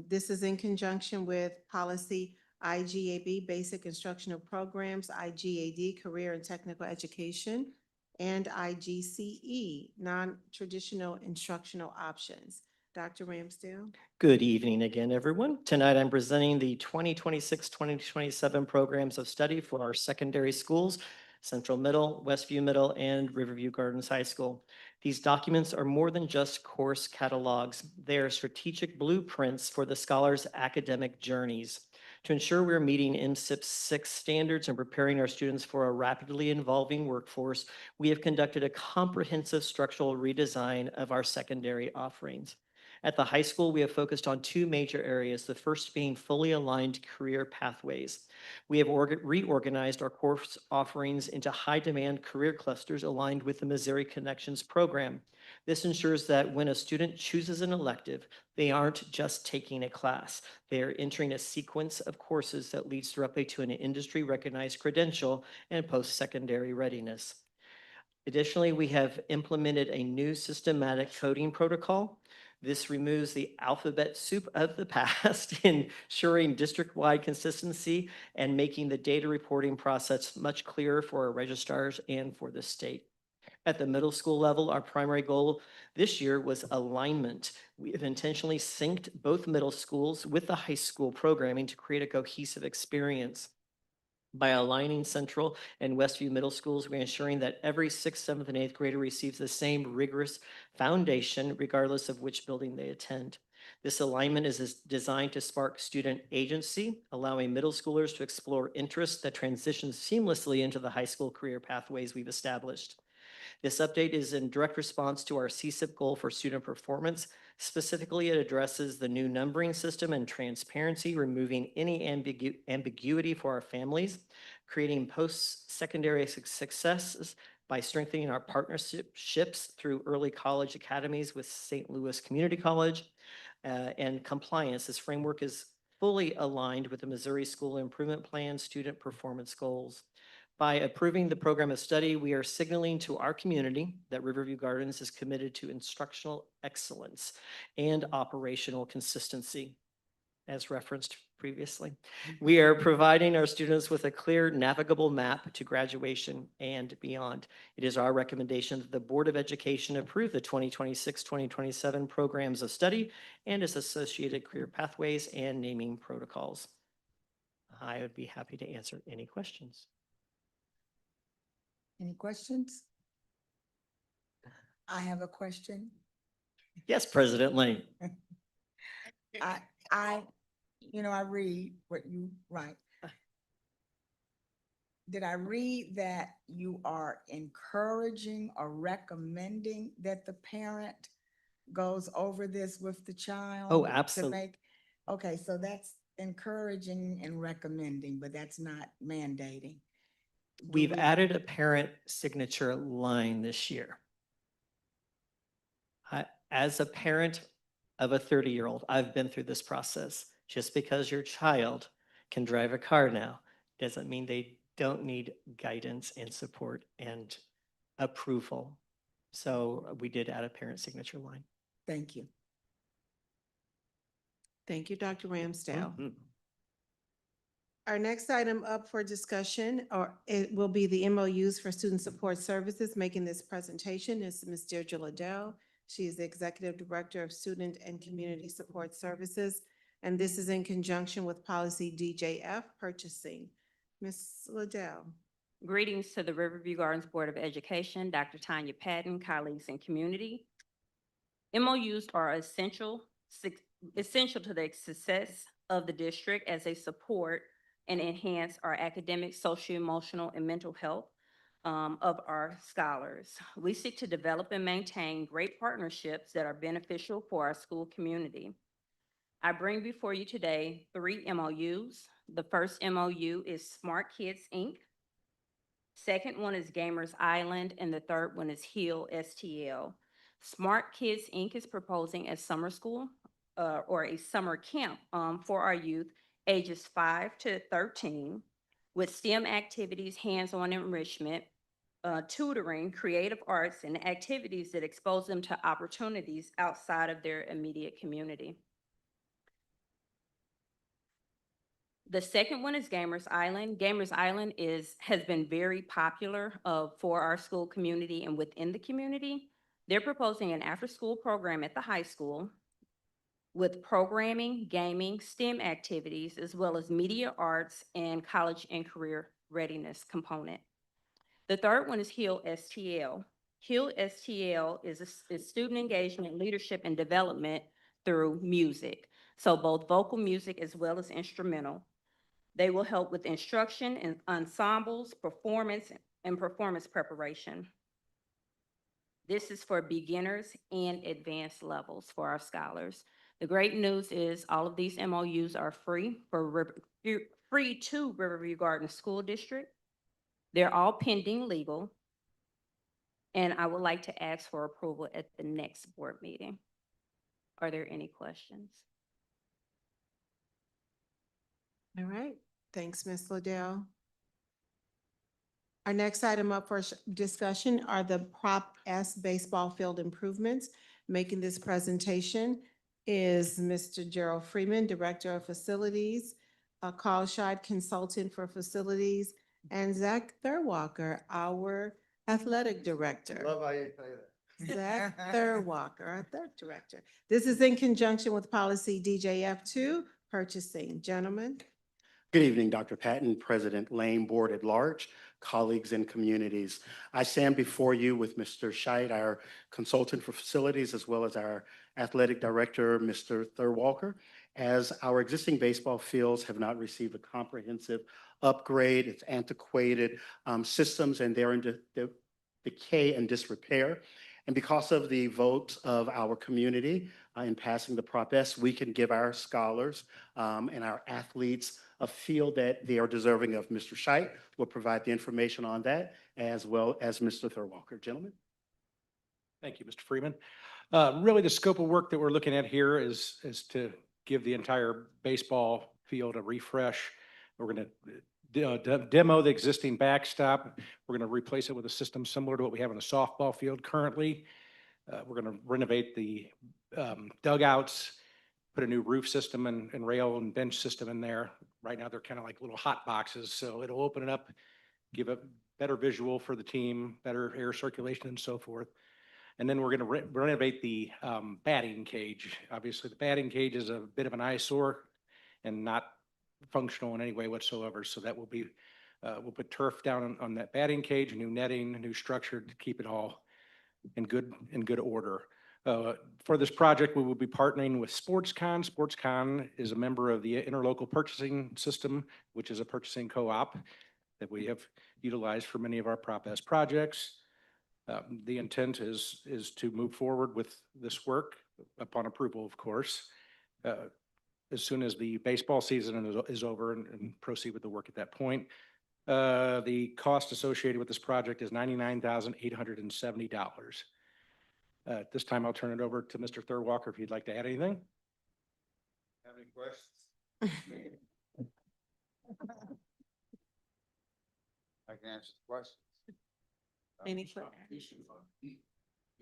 This is in conjunction with policy IGAB, Basic Instructional Programs, IGAD, Career and Technical Education, and IGCE, Non-Traditional Instructional Options. Dr. Ramsdale? Good evening again, everyone. Tonight I'm presenting the 2026-2027 programs of study for our secondary schools, Central Middle, Westview Middle, and Riverview Gardens High School. These documents are more than just course catalogs. They are strategic blueprints for the scholars' academic journeys. To ensure we're meeting MSIP 6 standards and preparing our students for a rapidly evolving workforce, we have conducted a comprehensive structural redesign of our secondary offerings. At the high school, we have focused on 2 major areas, the first being fully aligned career pathways. We have reorganized our course offerings into high-demand career clusters aligned with the Missouri Connections program. This ensures that when a student chooses an elective, they aren't just taking a class. They are entering a sequence of courses that leads directly to an industry-recognized credential and post-secondary readiness. Additionally, we have implemented a new systematic coding protocol. This removes the alphabet soup of the past, ensuring district-wide consistency and making the data reporting process much clearer for our registrars and for the state. At the middle school level, our primary goal this year was alignment. We have intentionally synced both middle schools with the high school programming to create a cohesive experience. By aligning Central and Westview Middle Schools, we're ensuring that every 6th, 7th, and 8th grader receives the same rigorous foundation, regardless of which building they attend. This alignment is designed to spark student agency, allowing middle schoolers to explore interests that transition seamlessly into the high school career pathways we've established. This update is in direct response to our CSIP goal for student performance. Specifically, it addresses the new numbering system and transparency, removing any ambiguity for our families, creating post-secondary successes by strengthening our partnerships through early college academies with St. Louis Community College, and compliance. This framework is fully aligned with the Missouri School Improvement Plan student performance goals. By approving the program of study, we are signaling to our community that Riverview Gardens is committed to instructional excellence and operational consistency, as referenced previously. We are providing our students with a clear navigable map to graduation and beyond. It is our recommendation that the Board of Education approve the 2026-2027 programs of study and its associated career pathways and naming protocols. I would be happy to answer any questions. Any questions? I have a question. Yes, President Lane. I read what you write. Did I read that you are encouraging or recommending that the parent goes over this with the child? Oh, to absolutely. make- Okay, so that's encouraging and recommending, but that's not mandating. We've added a parent signature line this year. As a parent of a 30-year-old, I've been through this process. Just because your child can drive a car now doesn't mean they don't need guidance and support and approval. So we did add a parent signature line. Thank you. Thank you, Dr. Ramsdale. Our next item up for discussion, or it will be the MOUs for Student Support Services. Making this presentation is Ms. Deirdre Liddell. She is the Executive Director of Student and Community Support Services, and this is in conjunction with Policy DJF Purchasing. Ms. Liddell. Greetings to the Riverview Gardens Board of Education, Dr. Tanya Patton, colleagues and community. MOUs are essential to the success of the district as they support and enhance our academic, social, emotional, and mental health of our scholars. We seek to develop and maintain great partnerships that are beneficial for our school community. I bring before you today 3 MOUs. The first MOU is Smart Kids, Inc. Second one is Gamers Island, and the third one is Heal STL. Smart Kids, Inc. is proposing a summer school or a summer camp for our youth ages 5 to 13 with STEM activities, hands-on enrichment, tutoring, creative arts, and activities that expose them to opportunities outside of their immediate community. The second one is Gamers Island. Gamers Island has been very popular for our school community and within the community. They're proposing an after-school program at the high school with programming, gaming, STEM activities, as well as media arts and college and career readiness component. The third one is Heal STL. Heal STL is student engagement, leadership, and development through music. So both vocal music as well as instrumental. They will help with instruction and ensembles, performance, and performance preparation. This is for beginners and advanced levels for our scholars. The great news is all of these MOUs are free to Riverview Gardens School District. They're all pending legal. And I would like to ask for approval at the next board meeting. Are there any questions? All right, thanks, Ms. Liddell. Our next item up for discussion are the Prop S baseball field improvements. Making this presentation is Mr. Gerald Freeman, Director of Facilities, Carl Scheid, Consultant for Facilities, and Zach Thurwalker, our Athletic Director. Love how you say that. Zach Thurwalker, our Athletic Director. This is in conjunction with Policy DJF2, Purchasing. Gentlemen. Good evening, Dr. Patton, President Lane, Board at Large, colleagues and communities. I stand before you with Mr. Scheid, our Consultant for Facilities, as well as our Athletic Director, Mr. Thurwalker, as our existing baseball fields have not received a comprehensive upgrade. It's antiquated systems, and they're in decay and disrepair. And because of the vote of our community in passing the Prop S, we can give our scholars and our athletes a field that they are deserving of. Mr. Scheit will provide the information on that, as well as Mr. Thurwalker. Gentlemen. Thank you, Mr. Freeman. Really, the scope of work that we're looking at here is to give the entire baseball field a refresh. We're going to demo the existing backstop. We're going to replace it with a system similar to what we have in a softball field currently. We're going to renovate the dugouts, put a new roof system and rail and bench system in there. Right now, they're kind of like little hot boxes, so it'll open it up, give a better visual for the team, better air circulation and so forth. And then we're going to renovate the batting cage. Obviously, the batting cage is a bit of an eyesore and not functional in any way whatsoever. So that will be, we'll put turf down on that batting cage, new netting, new structure to keep it all in good order. For this project, we will be partnering with SportsCon. SportsCon is a member of the Interlocal Purchasing System, which is a purchasing co-op that we have utilized for many of our Prop S projects. The intent is to move forward with this work upon approval, of course, as soon as the baseball season is over and proceed with the work at that point. The cost associated with this project is $99,870. At this time, I'll turn it over to Mr. Thurwalker if you'd like to add anything. Have any questions? I can answer the questions. Any Competition for the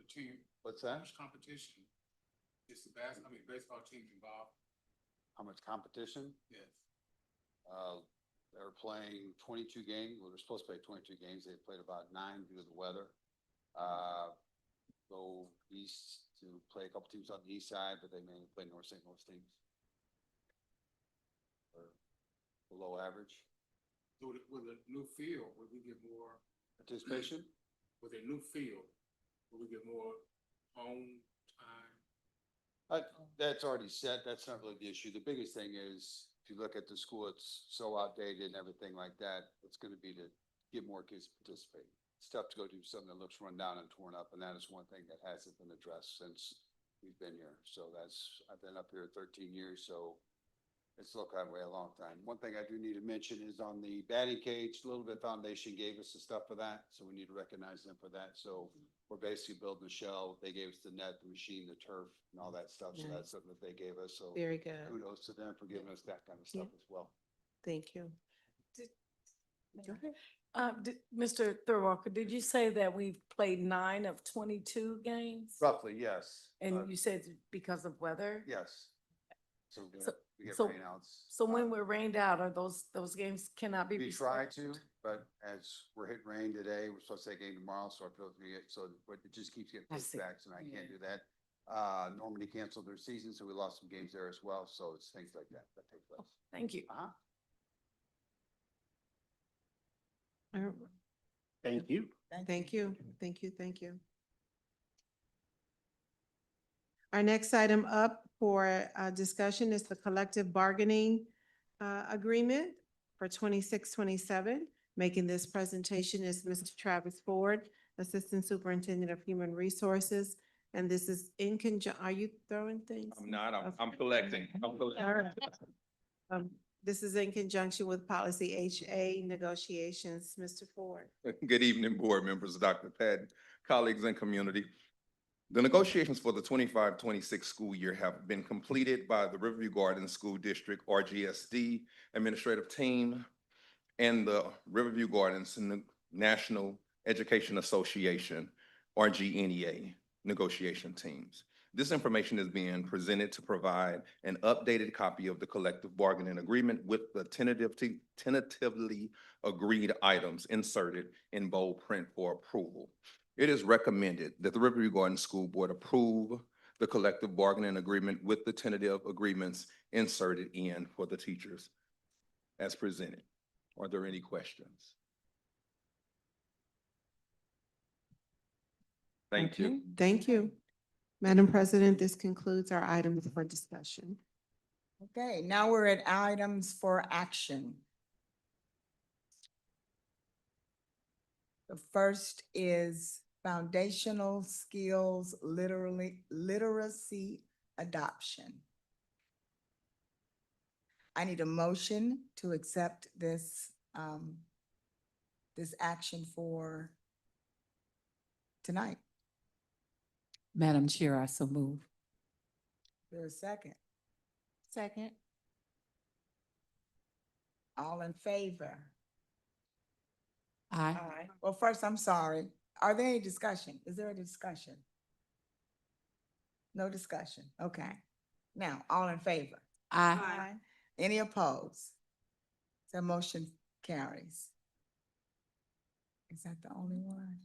team. What's that? How much competition is the baseball teams involved? How much competition? Yes. They're playing 22 games. Well, they're supposed to play 22 games. They played about 9 due to the weather. Go east to play a couple teams on the east side, but they mainly play North St. Louis teams. Or below average. So with a new field, will we get more Participation? With a new field, will we get more home time? That's already set. That's not really the issue. The biggest thing is, if you look at the school, it's so outdated and everything like that, it's going to be to get more kids to participate. It's tough to go do something that looks run down and torn up, and that is one thing that hasn't been addressed since we've been here. So I've been up here 13 years, so it's looked that way a long time. One thing I do need to mention is on the batting cage, Little Bit Foundation gave us the stuff for that, so we need to recognize them for that. So we're basically building a shell. They gave us the net, the machine, the turf, and all that stuff. So Nice. that's something that they gave us. So Very good. kudos to them for giving us that kind of stuff as well. Thank you. Go ahead. Mr. Thurwalker, did you say that we've played 9 of 22 games? Roughly, yes. And you said because of weather? Yes. So So- we get so- rainouts. So when we're rained out, are those games cannot be? We try rescheduled? to, but as we're hitting rain today, we're supposed to take a game tomorrow, so I feel it just keeps getting I pushed see. back, so I can't do that. Normandy canceled their season, so we lost some games there as well, so it's things like that take place. Thank you. Thank you. Thank you, thank you, thank you. Our next item up for discussion is the collective bargaining agreement for 26-27. Making this presentation is Mr. Travis Ford, Assistant Superintendent of Human Resources. And this is in are you throwing things? I'm not, I'm collecting. All right. This is in conjunction with policy HA negotiations. Mr. Ford. Good evening, board members, Dr. Patton, colleagues and community. The negotiations for the 25-26 school year have been completed by the Riverview Gardens School District RGSD administrative team and the Riverview Gardens National Education Association RGNEA negotiation teams. This information is being presented to provide an updated copy of the collective bargaining agreement with the tentatively agreed items inserted in bold print for approval. It is recommended that the Riverview Gardens School Board approve the collective bargaining agreement with the tentative agreements inserted in for the teachers as presented. Are there any questions? Thank you. Okay, thank you. Madam President, this concludes our items for discussion. Okay, now we're at items for action. The first is foundational skills literacy adoption. I need a motion to accept this, this action for tonight. Madam Chair, I so move. There's a second. Second. All in favor? Aye. Well, first, I'm sorry. Are there any discussion? Is there a discussion? No discussion. Okay. Now, all in favor? Aye. Any opposed? The motion carries. Is that the only one?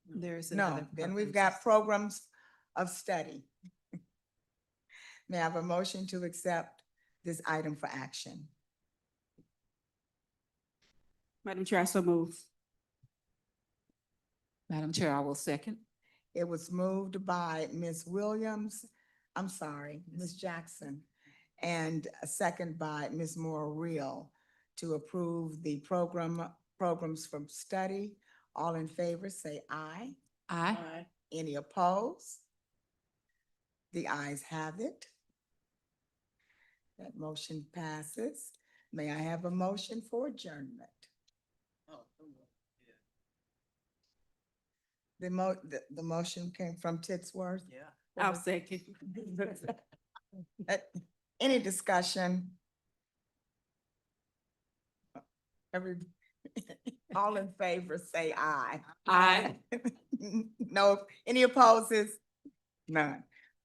There's No, another. then we've got programs of study. May I have a motion to accept this item for action? Madam Chair, I so move. Madam Chair, I will second. It was moved by Ms. Williams, I'm sorry, Ms. Jackson, and a second by Ms. Moore-Real to approve the programs from study. All in favor, say aye. Aye. Any opposed? The ayes have it. That motion passes. May I have a motion for adjournment? The motion came from Titsworth? Yeah. I'll second. Any discussion? All in favor, say aye. Aye. No, any opposes? None.